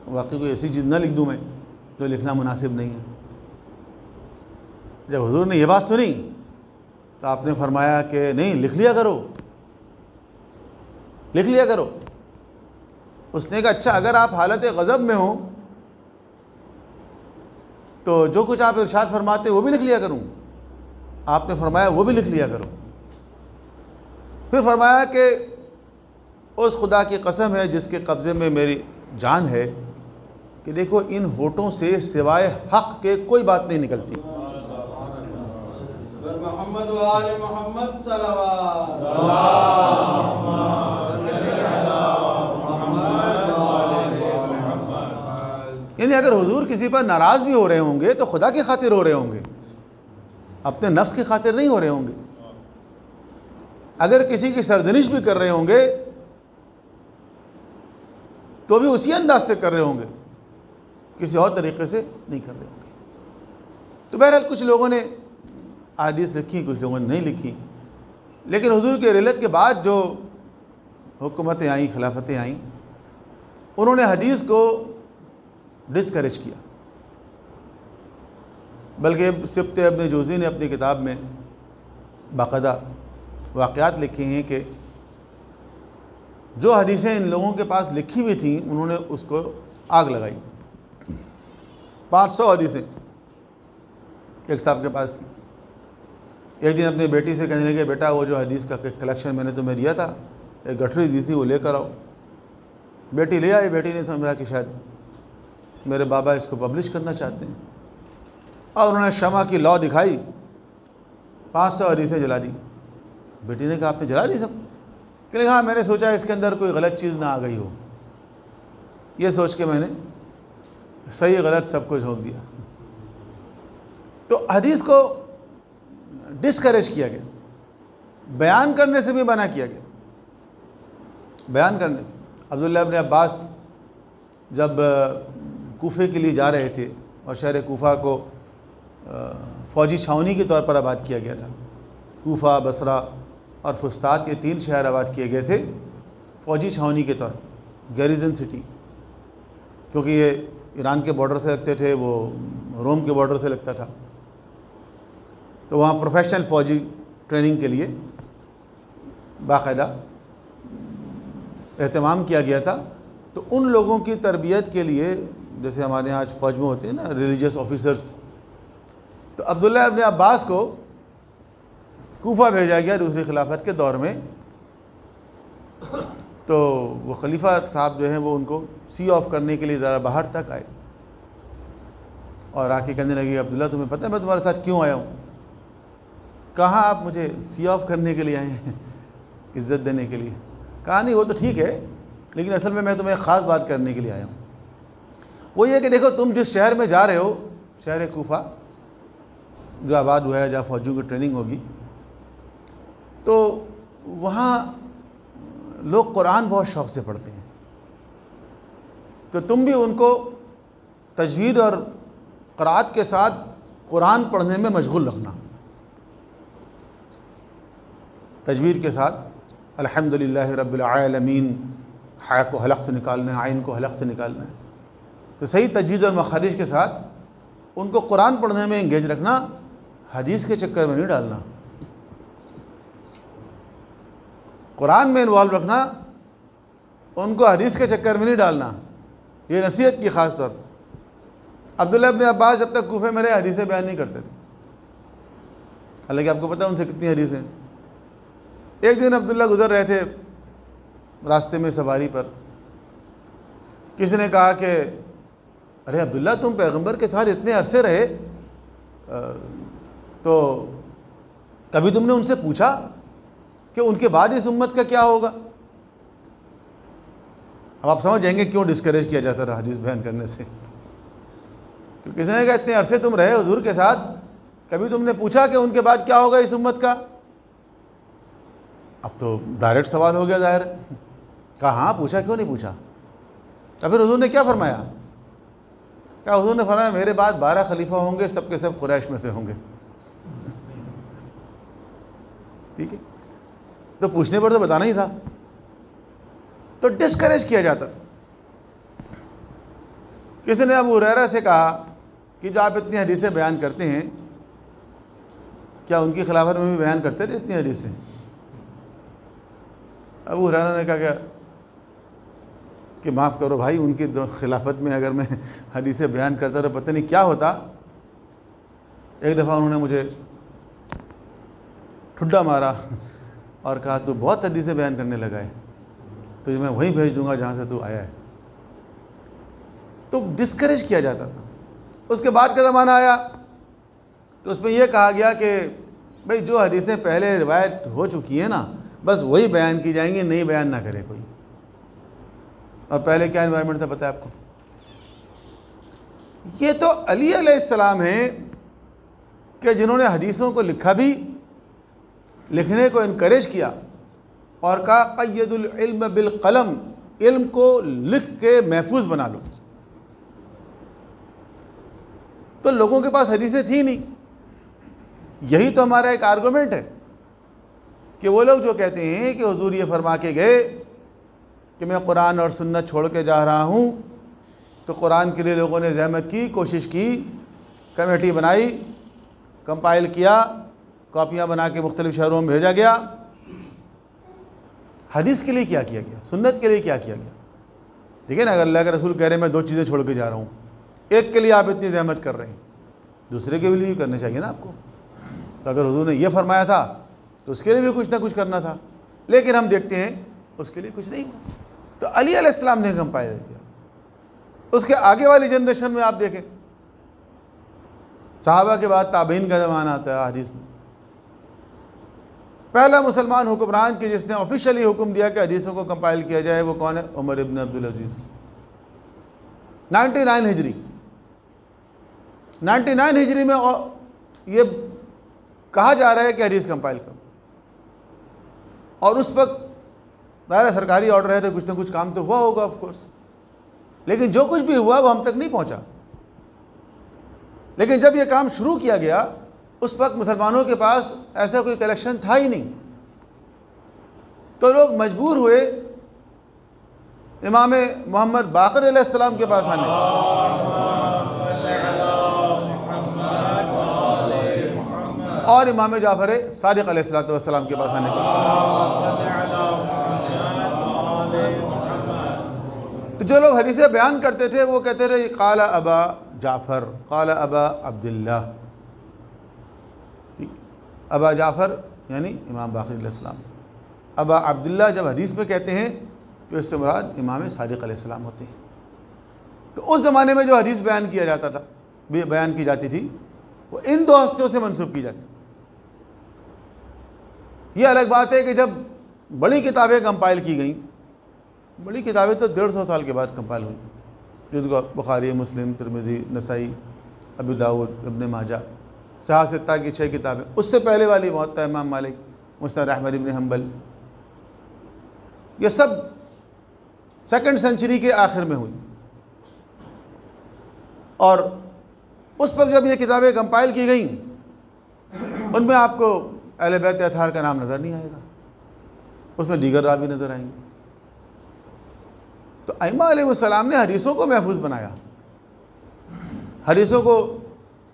واقعی کوئی ایسی چیز نہ لکھ دوں میں جو لکھنا مناسب نہیں ہے. جب حضور نے یہ بات سنی تو آپ نے فرمایا کہ نہیں, لکھ لیا کرو, لکھ لیا کرو. اس نے کہا اچھا اگر آپ حالت غضب میں ہوں تو جو کچھ آپ ارشاد فرماتے وہ بھی لکھ لیا کروں. آپ نے فرمایا وہ بھی لکھ لیا کرو. پھر فرمایا کہ اس خدا کی قسم ہے جس کے قبضے میں میری جان ہے کہ دیکھو ان ہونٹوں سے سوائے حق کے کوئی بات نہیں نکلتی. محمد و آل محمد صلوات. یعنی اگر حضور کسی پر ناراض بھی ہو رہے ہوں گے تو خدا کی خاطر ہو رہے ہوں گے، اپنے نفس کی خاطر نہیں ہو رہے ہوں گے. اگر کسی کی سرزنش بھی کر رہے ہوں گے تو بھی اسی انداز سے کر رہے ہوں گے، کسی اور طریقے سے نہیں کر رہے ہوں گے. تو بہرحال کچھ لوگوں نے احادیث لکھی، کچھ لوگوں نے نہیں لکھی، لیکن حضور کے رحلت کے بعد جو حکومتیں آئیں، خلافتیں آئیں، انہوں نے حدیث کو ڈسکریج کیا. بلکہ سبط ابن جوزی نے اپنی کتاب میں باقاعدہ واقعات لکھے ہیں کہ جو حدیثیں ان لوگوں کے پاس لکھی ہوئی تھیں انہوں نے اس کو آگ لگائی. 500 حدیثیں ایک صاحب کے پاس تھی. ایک دن اپنی بیٹی سے کہنے لگے بیٹا وہ جو حدیث کا کلیکشن میں نے تمہیں دیا تھا، ایک گٹھری دی تھی وہ لے کر آؤ. بیٹی لے آئی. بیٹی نے سمجھا کہ شاید میرے بابا اس کو پبلش کرنا چاہتے ہیں، اور انہوں نے شمع کی لو دکھائی، 500 حدیثیں جلا دی. بیٹی نے کہا آپ نے جلا دی سب؟ کہ ہاں میں نے سوچا اس کے اندر کوئی غلط چیز نہ آ گئی ہو، یہ سوچ کے میں نے صحیح غلط سب کو جھونک دیا. تو حدیث کو ڈسکریج کیا گیا، بیان کرنے سے بھی منع کیا گیا. بیان کرنے سے عبداللہ ابن عباس جب کوفے کے لیے جا رہے تھے اور شہر کوفہ کو فوجی چھاؤنی کے طور پر آباد کیا گیا تھا، کوفہ، بصرہ اور فسطاط یہ 3 شہر آباد کیے گئے تھے فوجی چھاؤنی کے طور پر، گیریزن سٹی، کیونکہ یہ ایران کے بارڈر سے لگتے تھے، وہ روم کے بارڈر سے لگتا تھا. تو وہاں پروفیشنل فوجی ٹریننگ کے لیے باقاعدہ اہتمام کیا گیا تھا. تو ان لوگوں کی تربیت کے لیے جیسے ہمارے یہاں آج فوج میں ہوتے ہیں نا ریلیجیس آفیسرز، تو عبداللہ ابن عباس کو کوفہ بھیجا گیا دوسری خلافت کے دور میں. تو وہ خلیفہ صاحب جو ہیں وہ ان کو سی آف کرنے کے لیے ذرا باہر تک آئے اور آ کے کہنے لگے عبداللہ تمہیں پتہ ہے میں تمہارے ساتھ کیوں آیا ہوں؟ کہاں آپ مجھے سی آف کرنے کے لیے آئے ہیں، عزت دینے کے لیے؟ کہا نہیں وہ تو ٹھیک ہے، لیکن اصل میں تمہیں ایک خاص بات کرنے کے لیے آیا ہوں. وہ یہ کہ دیکھو تم جس شہر میں جا رہے ہو، شہر کوفہ جو آباد ہوا ہے جہاں فوجیوں کی ٹریننگ ہوگی، تو وہاں لوگ قرآن بہت شوق سے پڑھتے ہیں. تو تم بھی ان کو تجوید اور قرأت کے ساتھ قرآن پڑھنے میں مشغول رکھنا. تجوید کے ساتھ الحمدللہ رب العالمین، حا کو حلق سے نکالنا ہے، عین کو حلق سے نکالنا ہے. تو صحیح تجوید اور مخارج کے ساتھ ان کو قرآن پڑھنے میں انگیج رکھنا، حدیث کے چکر میں نہیں ڈالنا. قرآن میں انوالو رکھنا، ان کو حدیث کے چکر میں نہیں ڈالنا. یہ نصیحت کی خاص طور پر. عبداللہ ابن عباس جب تک کوفے میں رہے حدیثیں بیان نہیں کرتے تھے، حالانکہ آپ کو پتہ ہے ان سے کتنی حدیثیں. ایک دن عبداللہ گزر رہے تھے راستے میں سواری پر، کسی نے کہا کہ ارے عبداللہ تم پیغمبر کے ساتھ اتنے عرصے رہے، تو کبھی تم نے ان سے پوچھا کہ ان کے بعد اس امت کا کیا ہوگا؟ اب آپ سمجھ جائیں گے کیوں ڈسکریج کیا جاتا تھا حدیث بیان کرنے سے. تو کسی نے کہا اتنے عرصے تم رہے حضور کے ساتھ، کبھی تم نے پوچھا کہ ان کے بعد کیا ہوگا اس امت کا؟ اب تو ڈائریکٹ سوال ہو گیا ظاہر. کہا ہاں پوچھا، کیوں نہیں پوچھا؟ تو پھر حضور نے کیا فرمایا؟ کہا حضور نے فرمایا میرے بعد 12 خلیفہ ہوں گے، سب کے سب قریش میں سے ہوں گے. ٹھیک ہے، تو پوچھنے پر تو بتانا ہی تھا. تو ڈسکریج کیا جاتا. کسی نے ابو ہریرہ سے کہا کہ جو آپ اتنی حدیثیں بیان کرتے ہیں، کیا ان کی خلافت میں بھی بیان کرتے تھے اتنی حدیثیں؟ ابو ہریرہ نے کہا کہ معاف کرو بھائی، ان کی خلافت میں اگر میں حدیثیں بیان کرتا تو پتہ نہیں کیا ہوتا. ایک دفعہ انہوں نے مجھے ٹھڈا مارا اور کہا تو بہت حدیثیں بیان کرنے لگا ہے، تو میں وہیں بھیج دوں گا جہاں سے تو آیا ہے. تو ڈسکریج کیا جاتا تھا۔ اس کے بعد کا زمانہ آیا تو اس میں یہ کہا گیا کہ بھئی جو حدیثیں پہلے روایت ہو چکی ہیں نا بس وہی بیان کی جائیں گی، نئی بیان نہ کرے کوئی۔ اور پہلے کیا انوائرمنٹ تھا پتہ ہے آپ کو؟ یہ تو علی علیہ السلام ہیں کہ جنہوں نے حدیثوں کو لکھا بھی، لکھنے کو انکریج کیا اور کہا قید العلم بالقلم، علم کو لکھ کے محفوظ بنا لو۔ تو لوگوں کے پاس حدیثیں تھیں نہیں۔ یہی تو ہمارا ایک آرگومنٹ ہے کہ وہ لوگ جو کہتے ہیں کہ حضور یہ فرما کے گئے کہ میں قرآن اور سنت چھوڑ کے جا رہا ہوں، تو قرآن کے لیے لوگوں نے زحمت کی، کوشش کی، کمیٹی بنائی، کمپائل کیا، کاپیاں بنا کے مختلف شہروں میں بھیجا گیا۔ حدیث کے لیے کیا کیا گیا؟ سنت کے لیے کیا کیا گیا؟ دیکھیں نا، اگر اللہ کے رسول کہہ رہے ہیں میں 2 چیزیں چھوڑ کے جا رہا ہوں، ایک کے لیے آپ اتنی زحمت کر رہے ہیں، دوسرے کے لیے بھی کرنا چاہیے نا آپ کو۔ تو اگر حضور نے یہ فرمایا تھا تو اس کے لیے بھی کچھ نہ کچھ کرنا تھا، لیکن ہم دیکھتے ہیں اس کے لیے کچھ نہیں ہوا۔ تو علی علیہ السلام نے کمپائل کیا۔ اس کے آگے والی جنریشن میں آپ دیکھیں، صحابہ کے بعد تابعین کا زمانہ آتا ہے حدیث میں۔ پہلا مسلمان حکمران کی جس نے آفیشلی حکم دیا کہ حدیثوں کو کمپائل کیا جائے وہ کون ہے؟ عمر ابن عبدالعزیز۔ 99 ہجری 99 ہجری میں یہ کہا جا رہا ہے کہ حدیث کمپائل کرو، اور اس وقت ظاہر سرکاری آرڈر ہے تو کچھ نہ کچھ کام تو ہوا ہوگا آف کورس، لیکن جو کچھ بھی ہوا وہ ہم تک نہیں پہنچا۔ لیکن جب یہ کام شروع کیا گیا اس وقت مسلمانوں کے پاس ایسا کوئی کلیکشن تھا ہی نہیں، تو لوگ مجبور ہوئے امام محمد باقر علیہ السلام کے پاس آنے، اور امام جعفر صادق علیہ السلام کے پاس آنے کا۔ تو جو لوگ حدیثیں بیان کرتے تھے وہ کہتے تھے قال ابا جعفر، قال ابا عبداللہ۔ ابا جعفر یعنی امام باقر علیہ السلام، ابا عبداللہ جب حدیث میں کہتے ہیں تو اس سے مراد امام صادق علیہ السلام ہوتے ہیں۔ تو اس زمانے میں جو حدیث بیان کیا جاتا تھا، بیان کی جاتی تھی، وہ ان 2 ہستیوں سے منسوب کی جاتی۔ یہ الگ بات ہے کہ جب بڑی کتابیں کمپائل کی گئیں، بڑی کتابیں تو 150 سال کے بعد کمپائل ہوئیں، جس کو بخاری، مسلم، ترمذی، نسائی، ابو داؤد، ابن ماجہ، صحاح ستہ کی 6 کتابیں۔ اس سے پہلے والی موطا امام مالک، مسند احمد ابن حنبل، یہ سب 2nd سینچری کے آخر میں ہوئی۔ اور اس وقت جب یہ کتابیں کمپائل کی گئیں ان میں آپ کو اہل بیت اطہار کا نام نظر نہیں آئے گا، اس میں دیگر راوی نظر آئیں گے۔ تو ائمہ علیہ السلام نے حدیثوں کو محفوظ بنایا، حدیثوں کو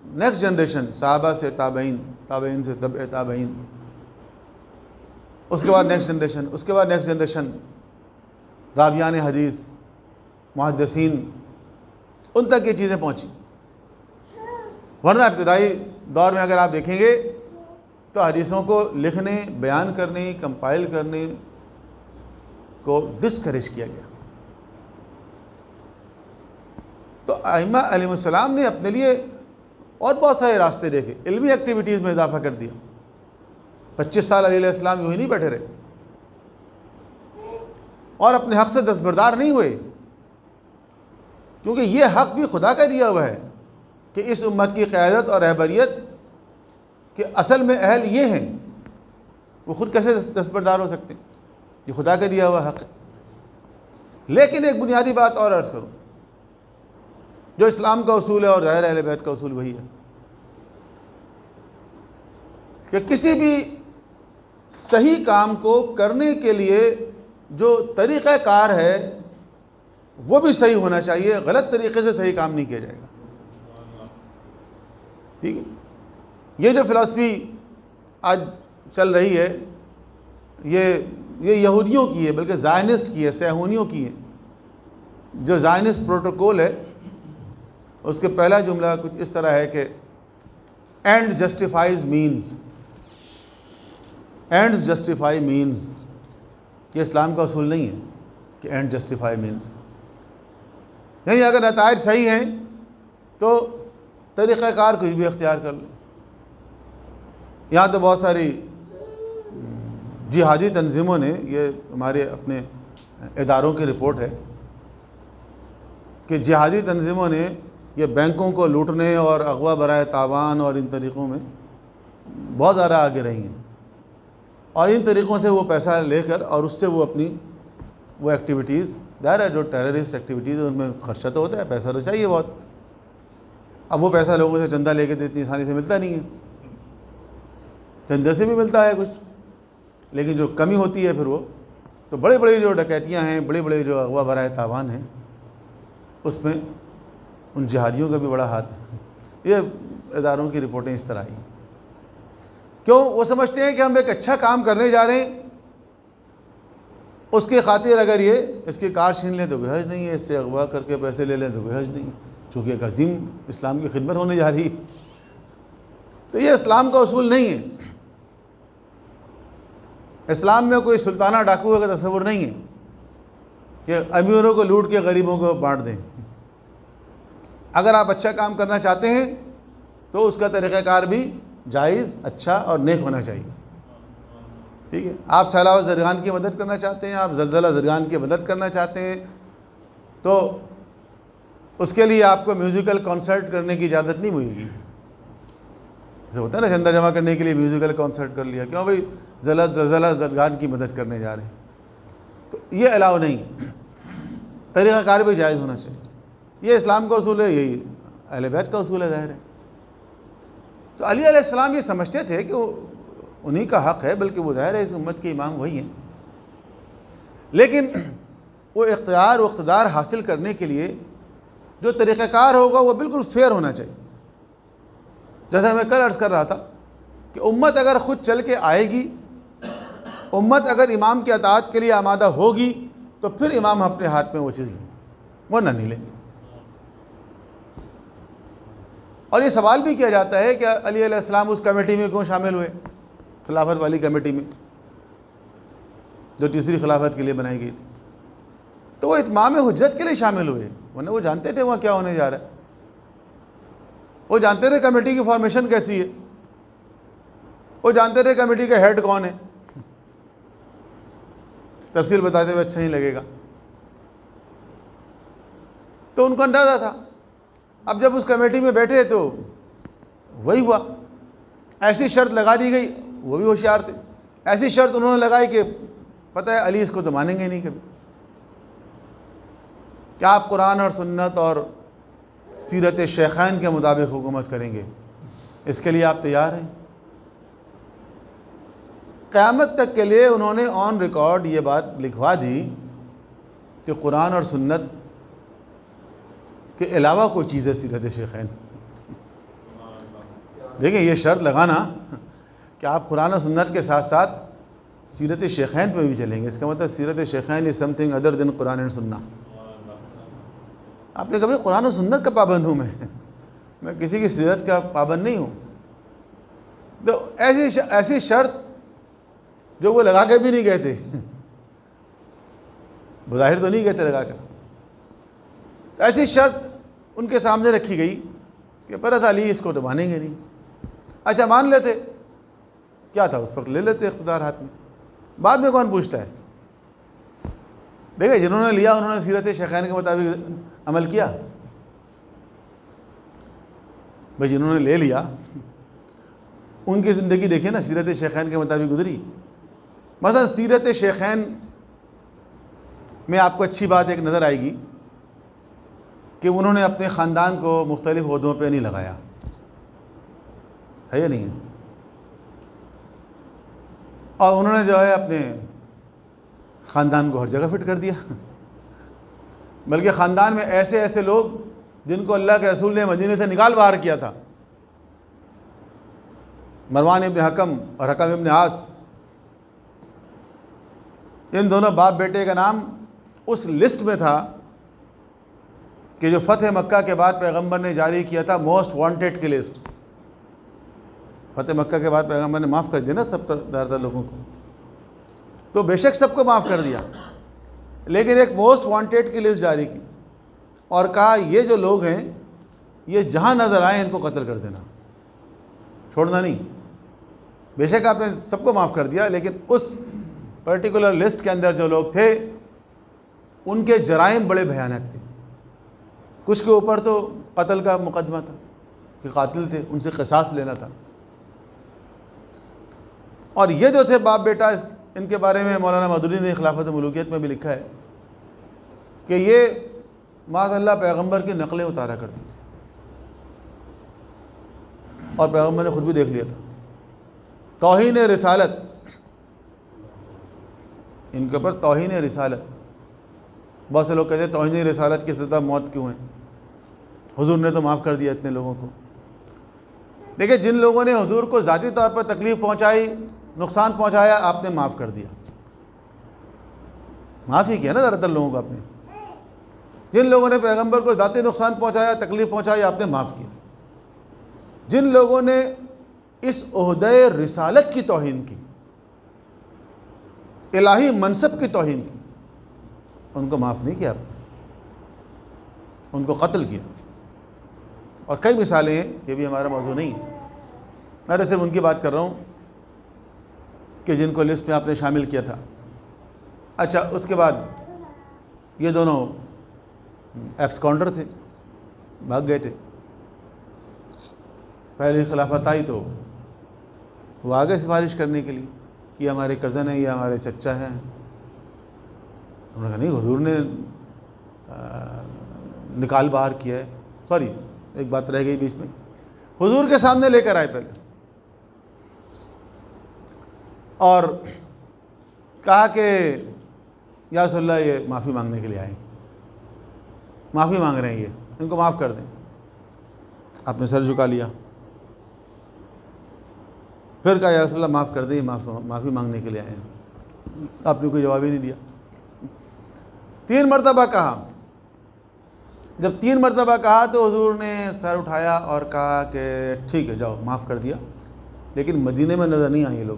نیکسٹ جنریشن، صحابہ سے تابعین، تابعین سے تبع تابعین، اس کے بعد نیکسٹ جنریشن، اس کے بعد نیکسٹ جنریشن، راویان حدیث، محدثین، ان تک یہ چیزیں پہنچی۔ ورنہ ابتدائی دور میں اگر آپ دیکھیں گے تو حدیثوں کو لکھنے، بیان کرنے، کمپائل کرنے کو ڈسکریج کیا گیا۔ تو ائمہ علیہ السلام نے اپنے لیے اور بہت سارے راستے دیکھے، علمی ایکٹیویٹیز میں اضافہ کر دیا۔ 25 سال علیہ السلام یوں ہی نہیں بیٹھے رہے اور اپنے حق سے دستبردار نہیں ہوئے، کیونکہ یہ حق بھی خدا کا دیا ہوا ہے کہ اس امت کی قیادت اور رہبریت کے اصل میں اہل یہ ہیں، وہ خود کیسے دستبردار ہو سکتے ہیں؟ یہ خدا کا دیا ہوا حق ہے۔ لیکن ایک بنیادی بات اور عرض کروں، جو اسلام کا اصول ہے اور ظاہر اہل بیت کا اصول وہی ہے کہ کسی بھی صحیح کام کو کرنے کے لیے جو طریقہ کار ہے وہ بھی صحیح ہونا چاہیے، غلط طریقے سے صحیح کام نہیں کیا جائے گا۔ ٹھیک ہے، یہ جو فلسفی آج چل رہی ہے یہ یہودیوں کی ہے، بلکہ زائنسٹ کی ہے، صہیونیوں کی ہے۔ جو زائنسٹ پروٹوکول ہے اس کے پہلا جملہ کچھ اس طرح ہے کہ end justifies means, ends justify means. یہ اسلام کا اصول نہیں ہے کہ اینڈ جسٹیفائی مینز، یعنی اگر نتائج صحیح ہیں تو طریقہ کار کچھ بھی اختیار کر لو. یہاں تو بہت ساری جہادی تنظیموں نے، یہ ہمارے اپنے اداروں کی رپورٹ ہے کہ جہادی تنظیموں نے یہ بینکوں کو لوٹنے اور اغوا برائے تاوان اور ان طریقوں میں بہت زیادہ آگے رہی ہیں، اور ان طریقوں سے وہ پیسہ لے کر اور اس سے وہ اپنی وہ ایکٹیویٹیز، ظاہر ہے جو ٹیررسٹ ایکٹیویٹیز ان میں خرچہ تو ہوتا ہے، پیسہ تو چاہیے بہت. اب وہ پیسہ لوگوں سے چندہ لے کے تو اتنی آسانی سے ملتا نہیں ہے، چندے سے بھی ملتا ہے کچھ، لیکن جو کمی ہوتی ہے پھر وہ تو بڑے بڑے جو ڈکیتیاں ہیں، بڑے بڑے جو اغوا برائے تاوان ہیں، اس میں ان جہادیوں کا بھی بڑا ہاتھ ہے. یہ اداروں کی رپورٹیں اس طرح آئی. کیوں؟ وہ سمجھتے ہیں کہ ہم ایک اچھا کام کرنے جا رہے ہیں، اس کی خاطر اگر یہ اس کی کار چھین لیں تو کوئی حرج نہیں ہے، اس سے اغوا کر کے پیسے لے لیں تو کوئی حرج نہیں، چونکہ ایک عظیم اسلام کی خدمت ہونے جا رہی ہے. تو یہ اسلام کا اصول نہیں ہے. اسلام میں کوئی سلطانہ ڈاکو کا تصور نہیں ہے کہ امیروں کو لوٹ کے غریبوں کو بانٹ دیں. اگر آپ اچھا کام کرنا چاہتے ہیں تو اس کا طریقہ کار بھی جائز، اچھا اور نیک ہونا چاہیے. ٹھیک ہے، آپ سیلاب زرگان کی مدد کرنا چاہتے ہیں، آپ زلزلہ زرگان کی مدد کرنا چاہتے ہیں، تو اس کے لیے آپ کو میوزیکل کانسرٹ کرنے کی اجازت نہیں ملے گی. جیسے ہوتا ہے نا، چندہ جمع کرنے کے لیے میوزیکل کانسرٹ کر لیا، کیوں بھائی زلزلہ زرگان کی مدد کرنے جا رہے ہیں. تو یہ الاؤ نہیں، طریقہ کار بھی جائز ہونا چاہیے. یہ اسلام کا اصول ہے، یہی اہل بیت کا اصول ہے، ظاہر ہے. تو علی علیہ السلام یہ سمجھتے تھے کہ انہی کا حق ہے، بلکہ وہ ظاہر ہے اس امت کے امام وہی ہیں، لیکن وہ اختیار و اقتدار حاصل کرنے کے لیے جو طریقہ کار ہوگا وہ بالکل فیئر ہونا چاہیے. جیسا میں کل عرض کر رہا تھا کہ امت اگر خود چل کے آئے گی، امت اگر امام کی اطاعت کے لیے آمادہ ہوگی تو پھر امام اپنے ہاتھ میں وہ چیز لیں، ورنہ نہیں لیں گے. اور یہ سوال بھی کیا جاتا ہے کہ علی علیہ السلام اس کمیٹی میں کیوں شامل ہوئے، خلافت والی کمیٹی میں جو تیسری خلافت کے لیے بنائی گئی تھی. تو وہ اتمام حجت کے لیے شامل ہوئے، ورنہ وہ جانتے تھے وہاں کیا ہونے جا رہا ہے. وہ جانتے تھے کمیٹی کی فارمیشن کیسی ہے، وہ جانتے تھے کمیٹی کا ہیڈ کون ہے. تفصیل بتاتے ہوئے اچھا نہیں لگے گا، تو ان کو اندازہ تھا. اب جب اس کمیٹی میں بیٹھے تو وہی ہوا. ایسی شرط لگا دی گئی، وہ بھی ہوشیار تھے، ایسی شرط انہوں نے لگائی کہ پتہ ہے علی اس کو تو مانیں گے نہیں کبھی. کیا آپ قرآن اور سنت اور سیرت شیخین کے مطابق حکومت کریں گے؟ اس کے لیے آپ تیار ہیں؟ قیامت تک کے لیے انہوں نے آن ریکارڈ یہ بات لکھوا دی کہ قرآن اور سنت کے علاوہ کوئی چیز ہے سیرت شیخین. دیکھیں یہ شرط لگانا کہ آپ قرآن و سنت کے ساتھ ساتھ سیرت شیخین پہ بھی چلیں گے، اس کا مطلب سیرت شیخین is something other than Quran and Sunnah. آپ نے کہا قرآن و سنت کا پابند ہوں، میں کسی کی سیرت کا پابند نہیں ہوں. تو ایسی شرط جو وہ لگا کے بھی نہیں گئے تھے، بظاہر تو نہیں گئے تھے لگا کر، ایسی شرط ان کے سامنے رکھی گئی کہ پتہ تھا علی اس کو تو مانیں گے نہیں. اچھا مان لیتے، کیا تھا اس وقت لے لیتے اقتدار ہاتھ میں، بعد میں کون پوچھتا ہے. دیکھیں جنہوں نے لیا انہوں نے سیرت شیخین کے مطابق عمل کیا. بھائی جنہوں نے لے لیا ان کی زندگی دیکھیں نا، سیرت شیخین کے مطابق گزری. مثلا سیرت شیخین میں آپ کو اچھی بات ایک نظر آئے گی کہ انہوں نے اپنے خاندان کو مختلف عہدوں پہ نہیں لگایا ہے یا نہیں ہے، اور انہوں نے جو ہے اپنے خاندان کو ہر جگہ فٹ کر دیا. بلکہ خاندان میں ایسے ایسے لوگ جن کو اللہ کے رسول نے مدینے سے نکال باہر کیا تھا، مروان ابن حکم اور حکم ابن عاص، ان دونوں باپ بیٹے کا نام اس لسٹ میں تھا کہ جو فتح مکہ کے بعد پیغمبر نے جاری کیا تھا، موسٹ وانٹیڈ کی لسٹ. فتح مکہ کے بعد پیغمبر نے معاف کر دیا نا سب زیادہ لوگوں کو، تو بے شک سب کو معاف کر دیا، لیکن ایک موسٹ وانٹیڈ کی لسٹ جاری کی. اور کہا یہ جو لوگ ہیں یہ جہاں نظر آئیں ان کو قتل کر دینا، چھوڑنا نہیں۔ بے شک آپ نے سب کو معاف کر دیا، لیکن اس پرٹیکولر لسٹ کے اندر جو لوگ تھے ان کے جرائم بڑے بھیانک تھے۔ کچھ کے اوپر تو قتل کا مقدمہ تھا کہ قاتل تھے، ان سے قصاص لینا تھا۔ اور یہ جو تھے باپ بیٹا، ان کے بارے میں مولانا مودودی نے خلافت ملوکیت میں بھی لکھا ہے کہ یہ معاذ اللہ پیغمبر کی نقلیں اتارا کرتے تھے، اور پیغمبر نے خود بھی دیکھ لیا تھا۔ توہین رسالت، ان کے اوپر توہین رسالت۔ بہت سے لوگ کہتے ہیں توہین رسالت کی سزا موت کیوں ہے، حضور نے تو معاف کر دیا اتنے لوگوں کو۔ دیکھیں، جن لوگوں نے حضور کو ذاتی طور پر تکلیف پہنچائی، نقصان پہنچایا، آپ نے معاف کر دیا، معاف ہی کیا نا زیادہ تر لوگوں کو آپ نے۔ جن لوگوں نے پیغمبر کو ذاتی نقصان پہنچایا، تکلیف پہنچائی، آپ نے معاف کیا۔ جن لوگوں نے اس عہدہ رسالت کی توہین کی، الہی منصب کی توہین کی، ان کو معاف نہیں کیا آپ نے، ان کو قتل کیا۔ اور کئی مثالیں ہیں، یہ بھی ہمارا موضوع نہیں ہے، میں تو صرف ان کی بات کر رہا ہوں کہ جن کو لسٹ میں آپ نے شامل کیا تھا۔ اچھا، اس کے بعد یہ دونوں ایکس کاؤنٹر تھے، بھاگ گئے تھے۔ پہلی خلافت آئی تو وہ آگے سفارش کرنے کے لیے کہ یہ ہمارے کزن ہیں، یہ ہمارے چچا ہیں۔ انہوں نے کہا نہیں، حضور نے نکال باہر کیا ہے۔ سوری، ایک بات رہ گئی بیچ میں، حضور کے سامنے لے کر آئے پہلے، اور کہا کہ یا رسول اللہ یہ معافی مانگنے کے لیے آئے، معافی مانگ رہے ہیں، یہ ان کو معاف کر دیں۔ آپ نے سر جھکا لیا، پھر کہا یا رسول اللہ معاف کر دیں، معافی مانگنے کے لیے آئے ہیں۔ آپ نے کوئی جواب ہی نہیں دیا۔ 3 مرتبہ کہا۔ جب 3 مرتبہ کہا تو حضور نے سر اٹھایا اور کہا کہ ٹھیک ہے، جاؤ، معاف کر دیا، لیکن مدینے میں نظر نہیں آئے یہ لوگ۔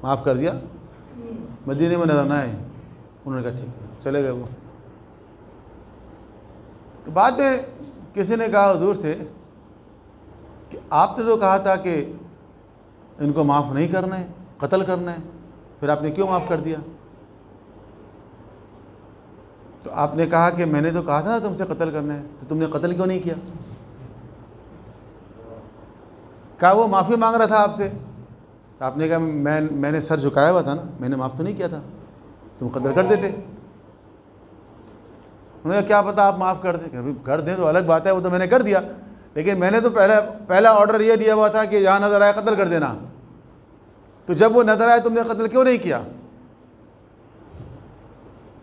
معاف کر دیا، مدینے میں نظر نہ آئے۔ انہوں نے کہا ٹھیک ہے، چلے گئے وہ۔ تو بعد میں کسی نے کہا حضور سے کہ آپ نے تو کہا تھا کہ ان کو معاف نہیں کرنا ہے، قتل کرنا ہے، پھر آپ نے کیوں معاف کر دیا؟ تو آپ نے کہا کہ میں نے تو کہا تھا نا تم سے قتل کرنا ہے، تو تم نے قتل کیوں نہیں کیا؟ کہا وہ معافی مانگ رہا تھا آپ سے، تو آپ نے کہا میں نے سر جھکایا ہوا تھا نا، میں نے معاف تو نہیں کیا تھا، تم قتل کر دیتے۔ انہوں نے کہا کیا پتہ آپ معاف کر دیں۔ کہ کر دیں تو الگ بات ہے، وہ تو میں نے کر دیا، لیکن میں نے تو پہلا آرڈر یہ دیا ہوا تھا کہ جہاں نظر آئے قتل کر دینا، تو جب وہ نظر آئے تم نے قتل کیوں نہیں کیا؟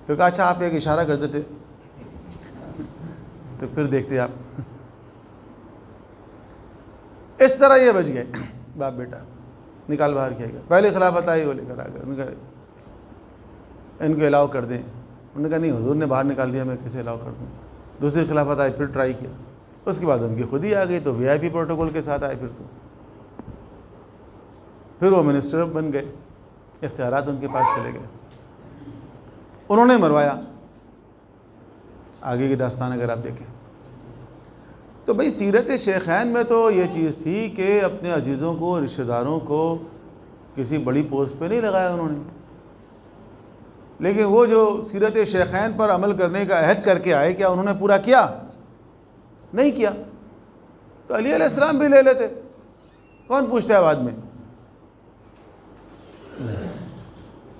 تو کہا اچھا آپ ایک اشارہ کر دیتے تو پھر دیکھتے آپ۔ اس طرح یہ بچ گئے، باپ بیٹا نکال باہر کیا گیا۔ پہلی خلافت آئی، وہ لے کر آ گئے، انہوں نے کہا ان کو الاؤ کر دیں۔ انہوں نے کہا نہیں، حضور نے باہر نکال دیا، میں کیسے الاؤ کر دوں۔ دوسری خلافت آئی، پھر ٹرائی کیا، اس کے بعد ان کی خود ہی آ گئی، تو وی آئی پی پروٹوکول کے ساتھ آئے۔ پھر وہ منسٹر بن گئے، اختیارات ان کے پاس چلے گئے، انہوں نے مروایا۔ آگے کی داستان اگر آپ دیکھیں تو بھئی سیرت شیخین میں تو یہ چیز تھی کہ اپنے عزیزوں کو، رشتہ داروں کو کسی بڑی پوسٹ پہ نہیں لگایا انہوں نے، لیکن وہ جو سیرت شیخین پر عمل کرنے کا عہد کر کے آئے، کیا انہوں نے پورا کیا؟ نہیں کیا۔ تو علی علیہ السلام بھی لے لیتے، کون پوچھتا ہے بعد میں؟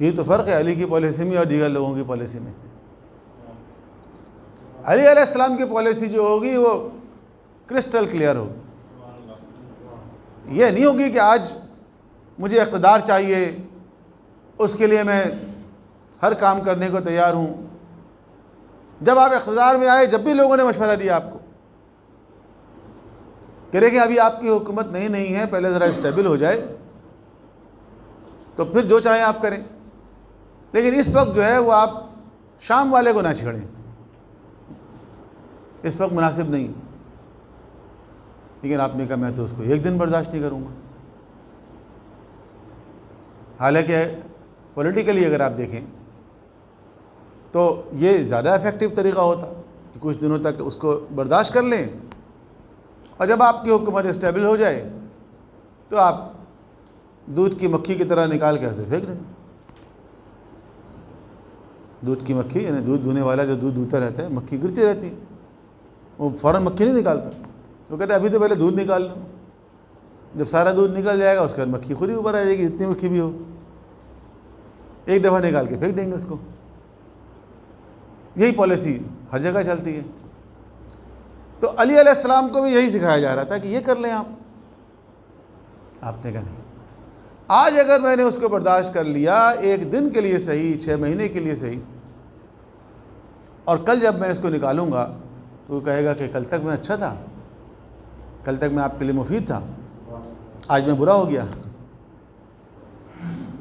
یہ تو فرق ہے علی کی پالیسی میں اور دیگر لوگوں کی پالیسی میں۔ علی علیہ السلام کی پالیسی جو ہوگی وہ کرسٹل کلیئر ہوگی، یہ نہیں ہوگی کہ آج مجھے اقتدار چاہیے، اس کے لیے میں ہر کام کرنے کو تیار ہوں۔ جب آپ اقتدار میں آئے، جب بھی لوگوں نے مشورہ دیا آپ کو کہ دیکھیں ابھی آپ کی حکومت نہیں ہے، پہلے ذرا اسٹیبل ہو جائے تو پھر جو چاہیں آپ کریں، لیکن اس وقت جو ہے وہ آپ شام والے کو نہ چھیڑیں، اس وقت مناسب نہیں۔ لیکن آپ نے کہا میں تو اس کو 1 دن برداشت نہیں کروں گا۔ حالانکہ پولیٹیکلی اگر آپ دیکھیں تو یہ زیادہ افیکٹو طریقہ ہوتا کہ کچھ دنوں تک اس کو برداشت کر لیں، اور جب آپ کی حکومت اسٹیبل ہو جائے تو آپ دودھ کی مکھی کی طرح نکال کے ایسے پھینک دیں۔ دودھ کی مکھی یعنی دودھ دھونے والا جو دودھ دھوتا رہتا ہے، مکھی گرتی رہتی ہے، وہ فوراً مکھی نہیں نکالتا، وہ کہتے ہیں ابھی تو پہلے دودھ نکال لو، جب سارا دودھ نکل جائے گا اس کے بعد مکھی خود ہی اوپر آ جائے گی، جتنی مکھی بھی ہو، ایک دفعہ نکال کے پھینک دیں گے اس کو۔ یہی پالیسی ہر جگہ چلتی ہے۔ تو علی علیہ السلام کو بھی یہی سکھایا جا رہا تھا کہ یہ کر لیں آپ نے کہا نہیں، آج اگر میں نے اس کو برداشت کر لیا، ایک دن کے لیے صحیح، 6 مہینے کے لیے صحیح، اور کل جب میں اس کو نکالوں گا تو وہ کہے گا کہ کل تک میں اچھا تھا، کل تک میں آپ کے لیے مفید تھا، آج میں برا ہو گیا۔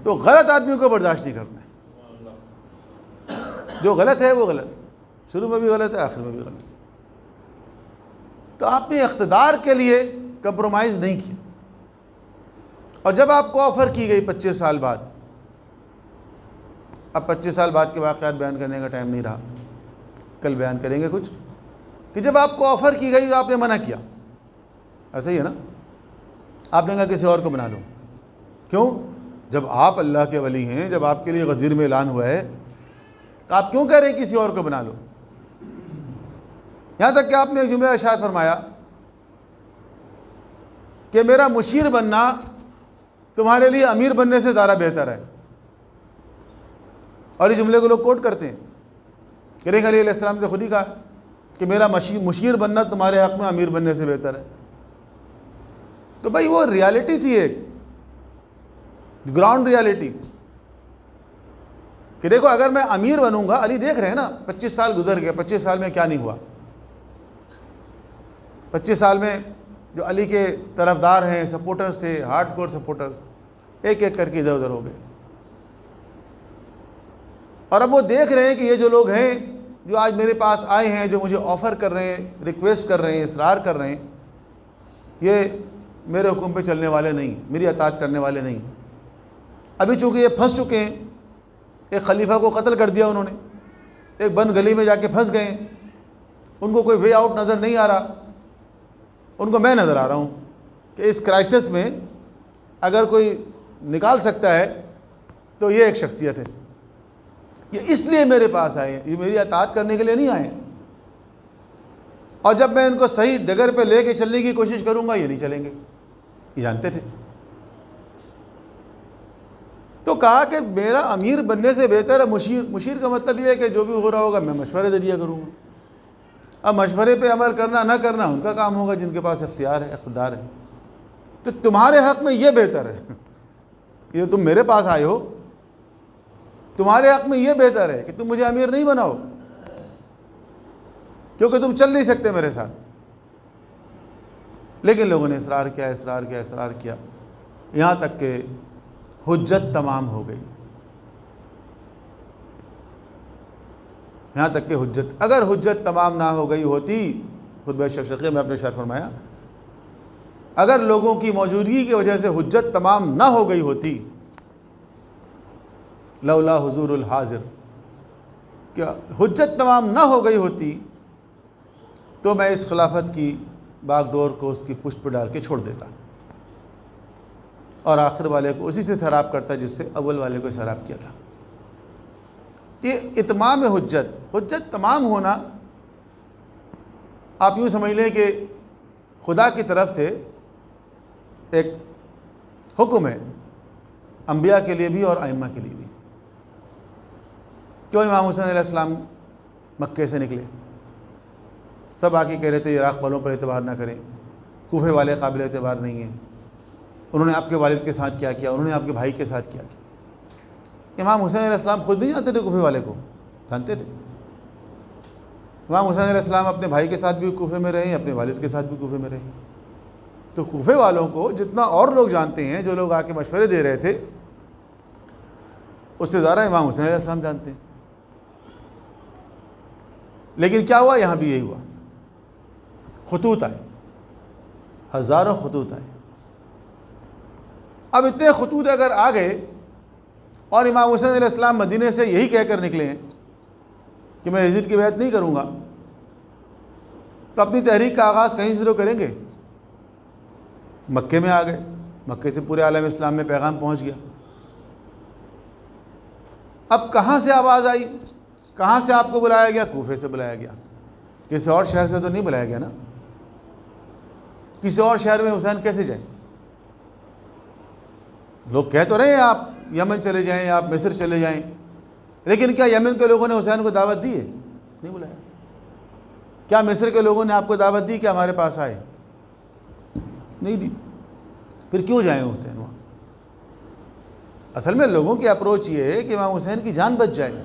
تو غلط آدمی کو برداشت نہیں کرنا ہے، جو غلط ہے وہ غلط، شروع میں بھی غلط ہے، آخر میں بھی غلط ہے۔ تو آپ نے اقتدار کے لیے کمپرومائز نہیں کیا، اور جب آپ کو آفر کی گئی 25 سال بعد، اب 25 سال بعد کے واقعات بیان کرنے کا ٹائم نہیں رہا، کل بیان کریں گے کچھ، کہ جب آپ کو آفر کی گئی تو آپ نے منع کیا، ایسا ہی ہے نا، آپ نے کہا کسی اور کو بنا لو۔ کیوں؟ جب آپ اللہ کے ولی ہیں، جب آپ کے لیے غدیر میں اعلان ہوا ہے تو آپ کیوں کہہ رہے ہیں کسی اور کو بنا لو؟ یہاں تک کہ آپ نے ایک جملہ ارشاد فرمایا کہ میرا مشیر بننا تمہارے لیے امیر بننے سے زیادہ بہتر ہے، اور اس جملے کو لوگ کوٹ کرتے ہیں کہ علی علیہ السلام نے خود ہی کہا کہ میرا مشیر بننا تمہارے حق میں امیر بننے سے بہتر ہے۔ تو بھائی وہ ریالٹی تھی، ایک گراؤنڈ ریالٹی، کہ دیکھو اگر میں امیر بنوں گا، علی دیکھ رہے ہیں نا 25 سال گزر گئے، 25 سال میں کیا نہیں ہوا، 25 سال میں جو علی کے طرفدار ہیں، سپورٹرز تھے، ہارڈ کور سپورٹرز، ایک ایک کر کے ادھر ادھر ہو گئے، اور اب وہ دیکھ رہے ہیں کہ یہ جو لوگ ہیں جو آج میرے پاس آئے ہیں، جو مجھے آفر کر رہے ہیں، ریکویسٹ کر رہے ہیں، اصرار کر رہے ہیں، یہ میرے حکم پہ چلنے والے نہیں، میری اطاعت کرنے والے نہیں۔ ابھی چونکہ یہ پھنس چکے ہیں، ایک خلیفہ کو قتل کر دیا انہوں نے، ایک بند گلی میں جا کے پھنس گئے، ان کو کوئی وے آؤٹ نظر نہیں آ رہا، ان کو میں نظر آ رہا ہوں کہ اس کرائسس میں اگر کوئی نکال سکتا ہے تو یہ ایک شخصیت ہے، یہ اس لیے میرے پاس آئے ہیں، یہ میری اطاعت کرنے کے لیے نہیں آئے، اور جب میں ان کو صحیح ڈگر پہ لے کے چلنے کی کوشش کروں گا یہ نہیں چلیں گے، یہ جانتے تھے۔ تو کہا کہ میرا امیر بننے سے بہتر ہے مشیر کا مطلب یہ ہے کہ جو بھی ہو رہا ہوگا میں مشورے دے دیا کروں گا، اب مشورے پہ عمل کرنا نہ کرنا ان کا کام ہوگا، جن کے پاس اختیار ہے، اقتدار ہے۔ تو تمہارے حق میں یہ بہتر ہے، یہ تم میرے پاس آئے ہو، تمہارے حق میں یہ بہتر ہے کہ تم مجھے امیر نہیں بناؤ، کیونکہ تم چل نہیں سکتے میرے ساتھ۔ لیکن لوگوں نے اصرار کیا، یہاں تک کہ حجت تمام ہو گئی، یہاں تک کہ اگر حجت تمام نہ ہو گئی ہوتی، خطبہ شفقیہ میں اپنے ارشاد فرمایا، اگر لوگوں کی موجودگی کی وجہ سے حجت تمام نہ ہو گئی ہوتی، لولا حضور الحاضر، کیا حجت تمام نہ ہو گئی ہوتی تو میں اس خلافت کی باغ ڈور کو اس کی پشت پہ ڈال کے چھوڑ دیتا، اور آخر والے کو اسی سے سیراب کرتا جس سے اول والے کو سیراب کیا تھا۔ یہ اتمام حجت تمام ہونا، آپ یوں سمجھ لیں کہ خدا کی طرف سے ایک حکم ہے، انبیاء کے لیے بھی اور ائمہ کے لیے بھی۔ کیوں امام حسین علیہ السلام مکے سے نکلے؟ سب آ کے کہہ رہے تھے عراق والوں پر اعتبار نہ کریں، کوفے والے قابل اعتبار نہیں ہیں، انہوں نے آپ کے والد کے ساتھ کیا کیا، انہوں نے آپ کے بھائی کے ساتھ کیا کیا۔ امام حسین علیہ السلام خود نہیں جانتے تھے کوفے والے کو؟ جانتے تھے۔ امام حسین علیہ السلام اپنے بھائی کے ساتھ بھی کوفے میں رہے، اپنے والد کے ساتھ بھی کوفے میں رہے۔ تو کوفے والوں کو جتنا اور لوگ جانتے ہیں، جو لوگ آ کے مشورے دے رہے تھے، اس سے زیادہ امام حسین علیہ السلام جانتے ہیں۔ لیکن کیا ہوا؟ یہاں بھی یہی ہوا، خطوط آئے، ہزاروں خطوط آئے۔ اب اتنے خطوط اگر آ گئے اور امام حسین علیہ السلام مدینے سے یہی کہہ کر نکلے ہیں کہ میں یزید کی بیعت نہیں کروں گا، تو اپنی تحریک کا آغاز کہیں سے تو کریں گے۔ مکے میں آ گئے، مکے سے پورے عالم اسلام میں پیغام پہنچ گیا۔ اب کہاں سے آواز آئی، کہاں سے آپ کو بلایا گیا؟ کوفے سے بلایا گیا، کسی اور شہر سے تو نہیں بلایا گیا نا۔ کسی اور شہر میں حسین کیسے جائیں؟ لوگ کہہ تو رہے ہیں آپ یمن چلے جائیں، آپ مصر چلے جائیں، لیکن کیا یمن کے لوگوں نے حسین کو دعوت دی ہے؟ نہیں بلایا۔ کیا مصر کے لوگوں نے آپ کو دعوت دی کہ ہمارے پاس آئے؟ نہیں دی۔ پھر کیوں جائیں حسین وہاں؟ اصل میں لوگوں کی اپروچ یہ ہے کہ امام حسین کی جان بچ جائے۔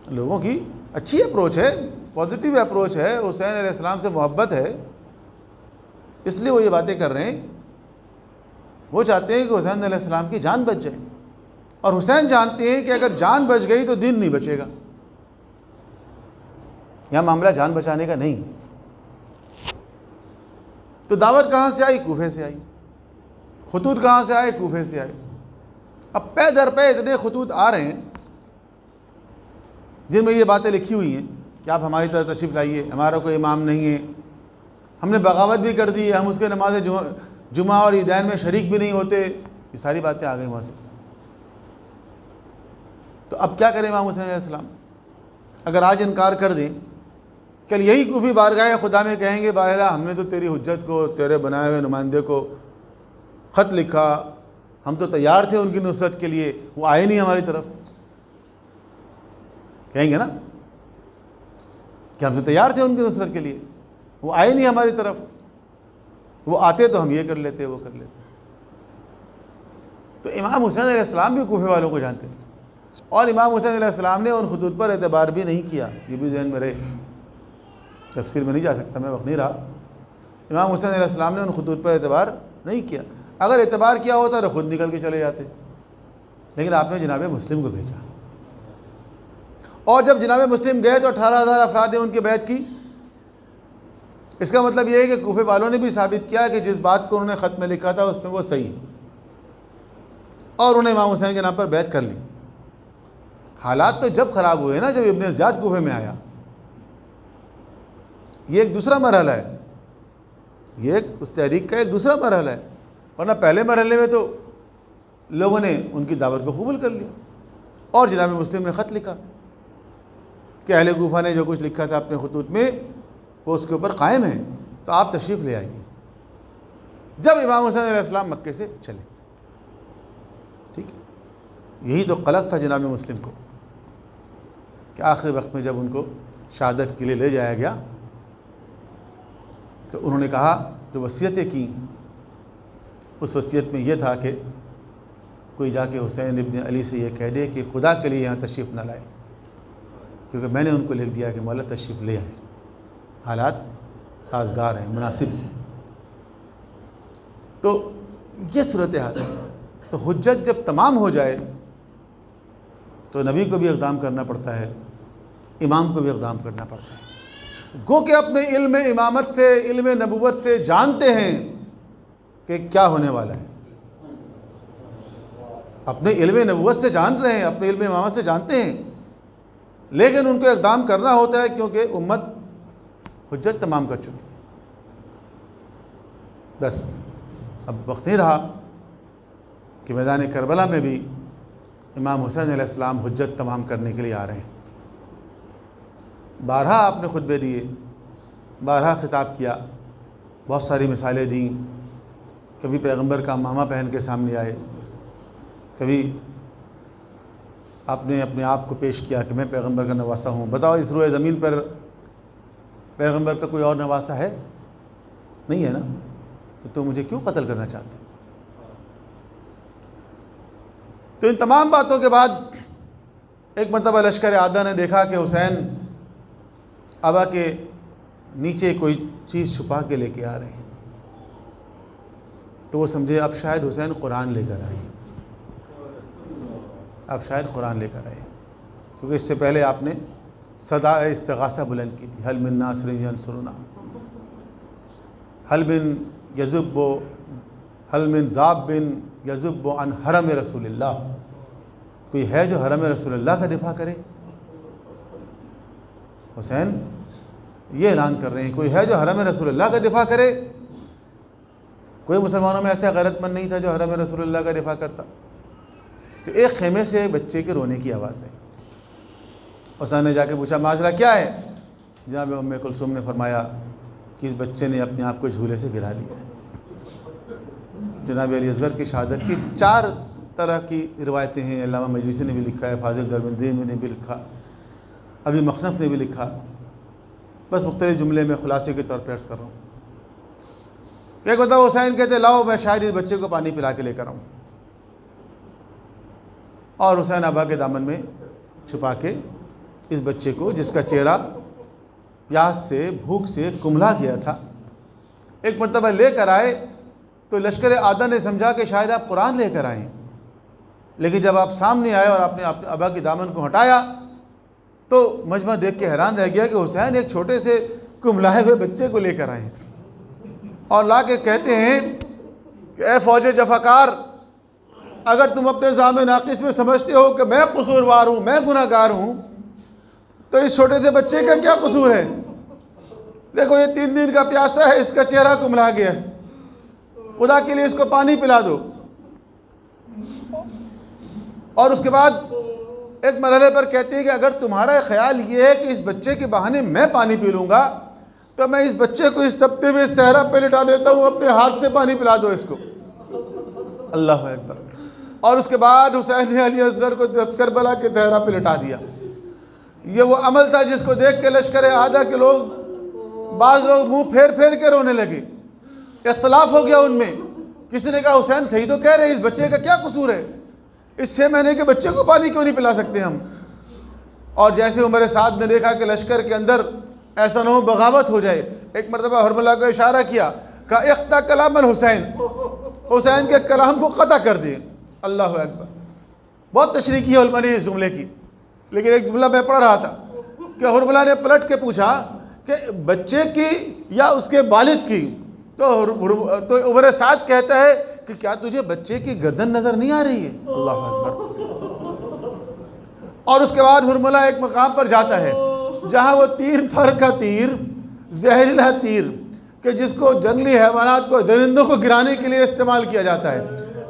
لوگوں کی اچھی اپروچ ہے، پازیٹیو اپروچ ہے، حسین علیہ السلام سے محبت ہے، اس لیے وہ یہ باتیں کر رہے ہیں۔ وہ چاہتے ہیں کہ حسین علیہ السلام کی جان بچ جائے، اور حسین جانتے ہیں کہ اگر جان بچ گئی تو دین نہیں بچے گا۔ یہاں معاملہ جان بچانے کا نہیں۔ تو دعوت کہاں سے آئی؟ کوفے سے آئی۔ خطوط کہاں سے آئے؟ کوفے سے آئے۔ اب پے در پے اتنے خطوط آ رہے ہیں جن میں یہ باتیں لکھی ہوئی ہیں کہ آپ ہماری طرف تشریف لائیے، ہمارا کوئی امام نہیں ہے، ہم نے بغاوت بھی کر دی ہے، ہم اس کے نماز جمعہ اور عیدین میں شریک بھی نہیں ہوتے۔ یہ ساری باتیں آ گئی وہاں سے۔ تو اب کیا کریں امام حسین علیہ السلام؟ اگر آج انکار کر دیں، کل یہی کوفی بارگاہ خدا میں کہیں گے باہلا ہم نے تو تیری حجت کو، تیرے بنائے ہوئے نمائندے کو خط لکھا، ہم تو تیار تھے ان کی نصرت کے لیے، وہ آئے نہیں ہماری طرف۔ کہیں گے نا کہ ہم تو تیار تھے ان کی نصرت کے لیے، وہ آئے نہیں ہماری طرف، وہ آتے تو ہم یہ کر لیتے، وہ کر لیتے۔ تو امام حسین علیہ السلام بھی کوفے والوں کو جانتے تھے، اور امام حسین علیہ السلام نے ان خطوط پر اعتبار بھی نہیں کیا۔ یہ بھی ذہن میں رہے، تفسیر میں نہیں جا سکتا میں، وقت نہیں رہا۔ امام حسین علیہ السلام نے ان خطوط پر اعتبار نہیں کیا۔ اگر اعتبار کیا ہوتا تو خود نکل کے چلے جاتے، لیکن آپ نے جناب مسلم کو بھیجا، اور جب جناب مسلم گئے تو 18,000 افراد نے ان کی بیعت کی۔ اس کا مطلب یہ ہے کہ کوفے والوں نے بھی ثابت کیا کہ جس بات کو انہوں نے خط میں لکھا تھا اس میں وہ صحیح ہے، اور انہوں نے امام حسین کے نام پر بیعت کر لی۔ حالات تو جب خراب ہوئے نا، جب ابن زیاد کوفے میں آیا۔ یہ ایک دوسرا مرحلہ ہے، یہ اس تحریک کا ایک دوسرا مرحلہ ہے، ورنہ پہلے مرحلے میں تو لوگوں نے ان کی دعوت کو قبول کر لیا، اور جناب مسلم نے خط لکھا کہ اہل کوفہ نے جو کچھ لکھا تھا اپنے خطوط میں وہ اس کے اوپر قائم ہے، تو آپ تشریف لے آئیے۔ جب امام حسین علیہ السلام مکے سے چلے، ٹھیک ہے، یہی تو قلق تھا جناب مسلم کو کہ آخری وقت میں جب ان کو شہادت کے لیے لے جایا گیا تو انہوں نے کہا، جو وصیتیں کی اس وصیت میں یہ تھا کہ کوئی جا کے حسین ابن علی سے یہ کہہ دے کہ خدا کے لیے یہاں تشریف نہ لائے، کیونکہ میں نے ان کو لکھ دیا کہ مولا تشریف لے آئے، حالات سازگار ہیں، مناسب ہیں۔ تو یہ صورتحال ہے۔ تو حجت جب تمام ہو جائے تو نبی کو بھی اقدام کرنا پڑتا ہے، امام کو بھی اقدام کرنا پڑتا ہے۔ گو کہ اپنے علم امامت سے، علم نبوت سے جانتے ہیں کہ کیا ہونے والا ہے، اپنے علم نبوت سے جان رہے ہیں، اپنے علم امامت سے جانتے ہیں، لیکن ان کو اقدام کرنا ہوتا ہے کیونکہ امت حجت تمام کر چکی۔ بس اب وقت نہیں رہا کہ میدان کربلا میں بھی امام حسین علیہ السلام حجت تمام کرنے کے لیے آ رہے ہیں۔ بارہا آپ نے خطبے دیے، بارہا خطاب کیا، بہت ساری مثالیں دیں۔ کبھی پیغمبر کا امامہ پہن کے سامنے آئے، کبھی آپ نے اپنے آپ کو پیش کیا کہ میں پیغمبر کا نواسا ہوں۔ بتاؤ اس روئے زمین پر پیغمبر کا کوئی اور نواسا ہے؟ نہیں ہے نا، تو تم مجھے کیوں قتل کرنا چاہتے؟ تو ان تمام باتوں کے بعد ایک مرتبہ لشکر اعداء نے دیکھا کہ حسین ابا کے نیچے کوئی چیز چھپا کے لے کے آ رہے ہیں، تو وہ سمجھے اب شاید حسین قرآن لے کر آئے، اب شاید قرآن لے کر آئے، کیونکہ اس سے پہلے آپ نے صدا استغاثہ بلند کی تھی، حل من ناصر ینصرنا، حل من یذب حل من ذاب یذب عن حرم رسول اللہ، کوئی ہے جو حرم رسول اللہ کا دفاع کرے؟ حسین یہ اعلان کر رہے ہیں کوئی ہے جو حرم رسول اللہ کا دفاع کرے؟ کوئی مسلمانوں میں ایسا غیرت مند نہیں تھا جو حرم رسول اللہ کا دفاع کرتا. تو ایک خیمے سے بچے کے رونے کی آواز ہے. حسین نے جا کے پوچھا معاشرہ کیا ہے؟ جناب ام کلثوم نے فرمایا کہ اس بچے نے اپنے آپ کو جھولے سے گرا لیا ہے. جناب علی اصغر کی شہادت کی 4 طرح کی روایتیں ہیں. علامہ مجلسی نے بھی لکھا ہے، فاضل دربندی نے بھی لکھا، ابھی مخنف نے بھی لکھا. بس مختلف جملے میں خلاصے کے طور پہ عرض کر رہا ہوں. ایک بتا حسین کہتے لاؤ میں شاید اس بچے کو پانی پلا کے لے کر آؤں، اور حسین ابا کے دامن میں چھپا کے اس بچے کو جس کا چہرہ پیاس سے بھوک سے کملا گیا تھا ایک مرتبہ لے کر آئے تو لشکر عادہ نے سمجھا کہ شاید آپ قرآن لے کر آئیں، لیکن جب آپ سامنے آئے اور آپ نے ابا کے دامن کو ہٹایا تو مجمع دیکھ کے حیران رہ گیا کہ حسین ایک چھوٹے سے کملائے ہوئے بچے کو لے کر آئے اور لا کے کہتے ہیں کہ اے فوج جفاکار، اگر تم اپنے ذام ناقص میں سمجھتے ہو کہ میں قصوروار ہوں، میں گناہ گار ہوں، تو اس چھوٹے سے بچے کا کیا قصور ہے؟ دیکھو یہ 3 دن کا پیاسا ہے، اس کا چہرہ کملا گیا ہے، خدا کے لیے اس کو پانی پلا دو. اور اس کے بعد ایک مرحلے پر کہتے ہیں کہ اگر تمہارا خیال یہ ہے کہ اس بچے کے بہانے میں پانی پی لوں گا تو میں اس بچے کو اس تپتے ہوئے صحرا پہ لٹا دیتا ہوں، اپنے ہاتھ سے پانی پلا دو اس کو. اللہ اکبر. اور اس کے بعد حسین نے علی اصغر کو کربلا کے صحرا پہ لٹا دیا. یہ وہ عمل تھا جس کو دیکھ کے لشکر عادہ کے لوگ، بعض لوگ منہ پھیر پھیر کے رونے لگے. اختلاف ہو گیا ان میں. کسی نے کہا حسین صحیح تو کہہ رہے، اس بچے کا کیا قصور ہے؟ اس 6 مہینے کے بچے کو پانی کیوں نہیں پلا سکتے ہم؟ اور جیسے عمر سعد نے دیکھا کہ لشکر کے اندر ایسا نہ ہو بغاوت ہو جائے، ایک مرتبہ حرملہ کو اشارہ کیا کہ اقطع کلام الحسین، حسین کے کلام کو قطع کر دیں. اللہ اکبر. بہت تشریح کی ہے علماء نے اس جملے کی، لیکن ایک جملہ میں پڑھ رہا تھا کہ حرملہ نے پلٹ کے پوچھا کہ بچے کی یا اس کے والد کی؟ تو عمر سعد کہتا ہے کہ کیا تجھے بچے کی گردن نظر نہیں آ رہی ہے؟ اللہ اکبر. اور اس کے بعد حرملہ ایک مقام پر جاتا ہے جہاں وہ تیر پھر کا تیر، زہریلا تیر کہ جس کو جنگلی حیوانات کو، درندوں کو گرانے کے لیے استعمال کیا جاتا ہے،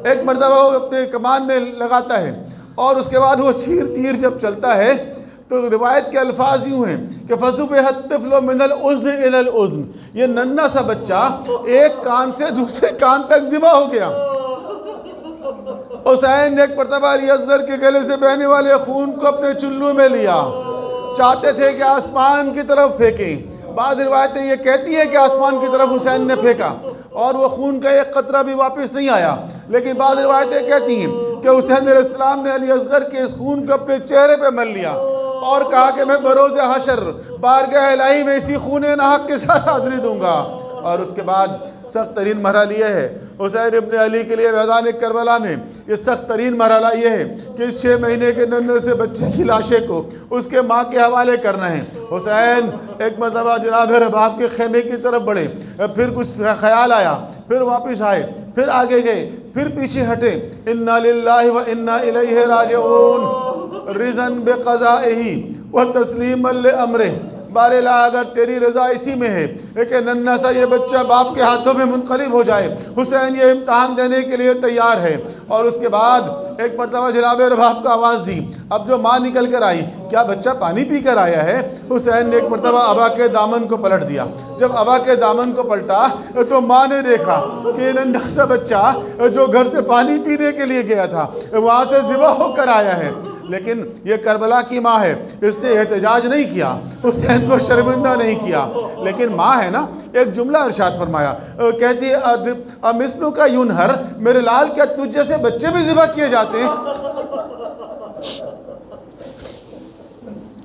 ایک مرتبہ وہ اپنے کمان میں لگاتا ہے اور اس کے بعد وہ تیر جب چلتا ہے تو روایت کے الفاظ یوں ہیں کہ فَصُبِحَ الطِّفْلُ مِنَ الْأُذْنِ إِلَى الْأُذْنِ، یہ ننھا سا بچہ ایک کان سے دوسرے کان تک ذبح ہو گیا. حسین نے ایک مرتبہ علی اصغر کے گلے سے بہنے والے خون کو اپنے چلو میں لیا، چاہتے تھے کہ آسمان کی طرف پھینکیں. بعض روایتیں یہ کہتی ہیں کہ آسمان کی طرف حسین نے پھینکا اور وہ خون کا ایک قطرہ بھی واپس نہیں آیا، لیکن بعض روایتیں کہتی ہیں کہ حسین علیہ السلام نے علی اصغر کے اس خون کو اپنے چہرے پہ مل لیا اور کہا کہ میں بروز حشر بارگاہ الہی میں اسی خون ناحق کے ساتھ حاضری دوں گا. اور اس کے بعد سخت ترین مرحلہ یہ ہے حسین ابن علی کے لیے میدان کربلا میں، یہ سخت ترین مرحلہ یہ ہے کہ اس 6 مہینے کے ننھے سے بچے کی لاشیں کو اس کے ماں کے حوالے کرنا ہے. حسین ایک مرتبہ جناب رباب کے خیمے کی طرف بڑھے، پھر کچھ خیال آیا، پھر واپس آئے، پھر آگے گئے، پھر پیچھے ہٹے. انا للہ و انا الیہ راجعون رضاً بقضائہ و تسلیما لامرہ. بار الہ اگر تیری رضا اسی میں ہے کہ ننھا سا یہ بچہ باپ کے ہاتھوں میں منقلب ہو جائے، حسین یہ امتحان دینے کے لیے تیار ہے. اور اس کے بعد ایک مرتبہ جناب رباب کو آواز دی. اب جو ماں نکل کر آئی، کیا بچہ پانی پی کر آیا ہے؟ حسین نے ایک مرتبہ ابا کے دامن کو پلٹ دیا. جب ابا کے دامن کو پلٹا تو ماں نے دیکھا کہ یہ ننھا سا بچہ جو گھر سے پانی پینے کے لیے گیا تھا وہاں سے ذبح ہو کر آیا ہے. لیکن یہ کربلا کی ماں ہے، اس نے احتجاج نہیں کیا، حسین کو شرمندہ نہیں کیا، لیکن ماں ہے نا. ایک جملہ ارشاد فرمایا، کہتی ہے امثلک کا ینہر، میرے لال کیا تجھ جیسے بچے بھی ذبح کیے جاتے ہیں؟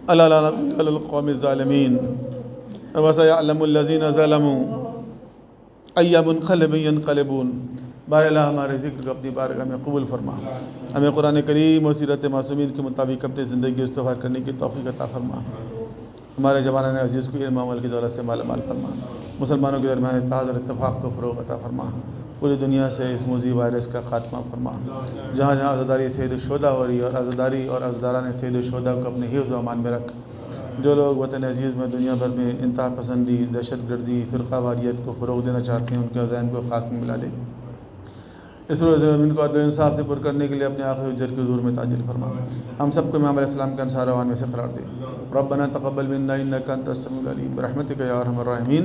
اللہ لعنۃ علی القوم الظالمین وسیعلم الذین ظلموا ای منقلب ینقلبون. بار اللہ ہمارے ذکر کو اپنی بارگاہ میں قبول فرما، ہمیں قرآن کریم اور سیرت معصومین کے مطابق اپنی زندگی استوار کرنے کی توفیق عطا فرما. ہمارے جوانان عزیز کو علم و عمل کی دولت سے مالا مال فرما. مسلمانوں کے درمیان اتحاد اور اتفاق کو فروغ عطا فرما. پوری دنیا سے اس موذی وائرس کا خاتمہ فرما. جہاں جہاں عزاداری سید الشہداء ہو رہی ہے اور عزاداری اور عزاداران سید الشہداء کو اپنے حفظ و امان میں رکھ. جو لوگ وطن عزیز میں دنیا بھر میں انتہا پسندی، دہشت گردی، فرقہ واریت کو فروغ دینا چاہتے ہیں، ان کے عزائم کو خاک میں ملا دے۔ اس روز زمین کو عدل و انصاف سے پر کرنے کے لیے اپنے آخری اجر کے حضور میں تعجیل فرما۔ ہم سب کو امام علیہ السلام کے انصار اوان میں سے قرار دے۔ ربنا تقبل منا انک انت السمیع العلیم برحمتک یا ارحم الراحمین۔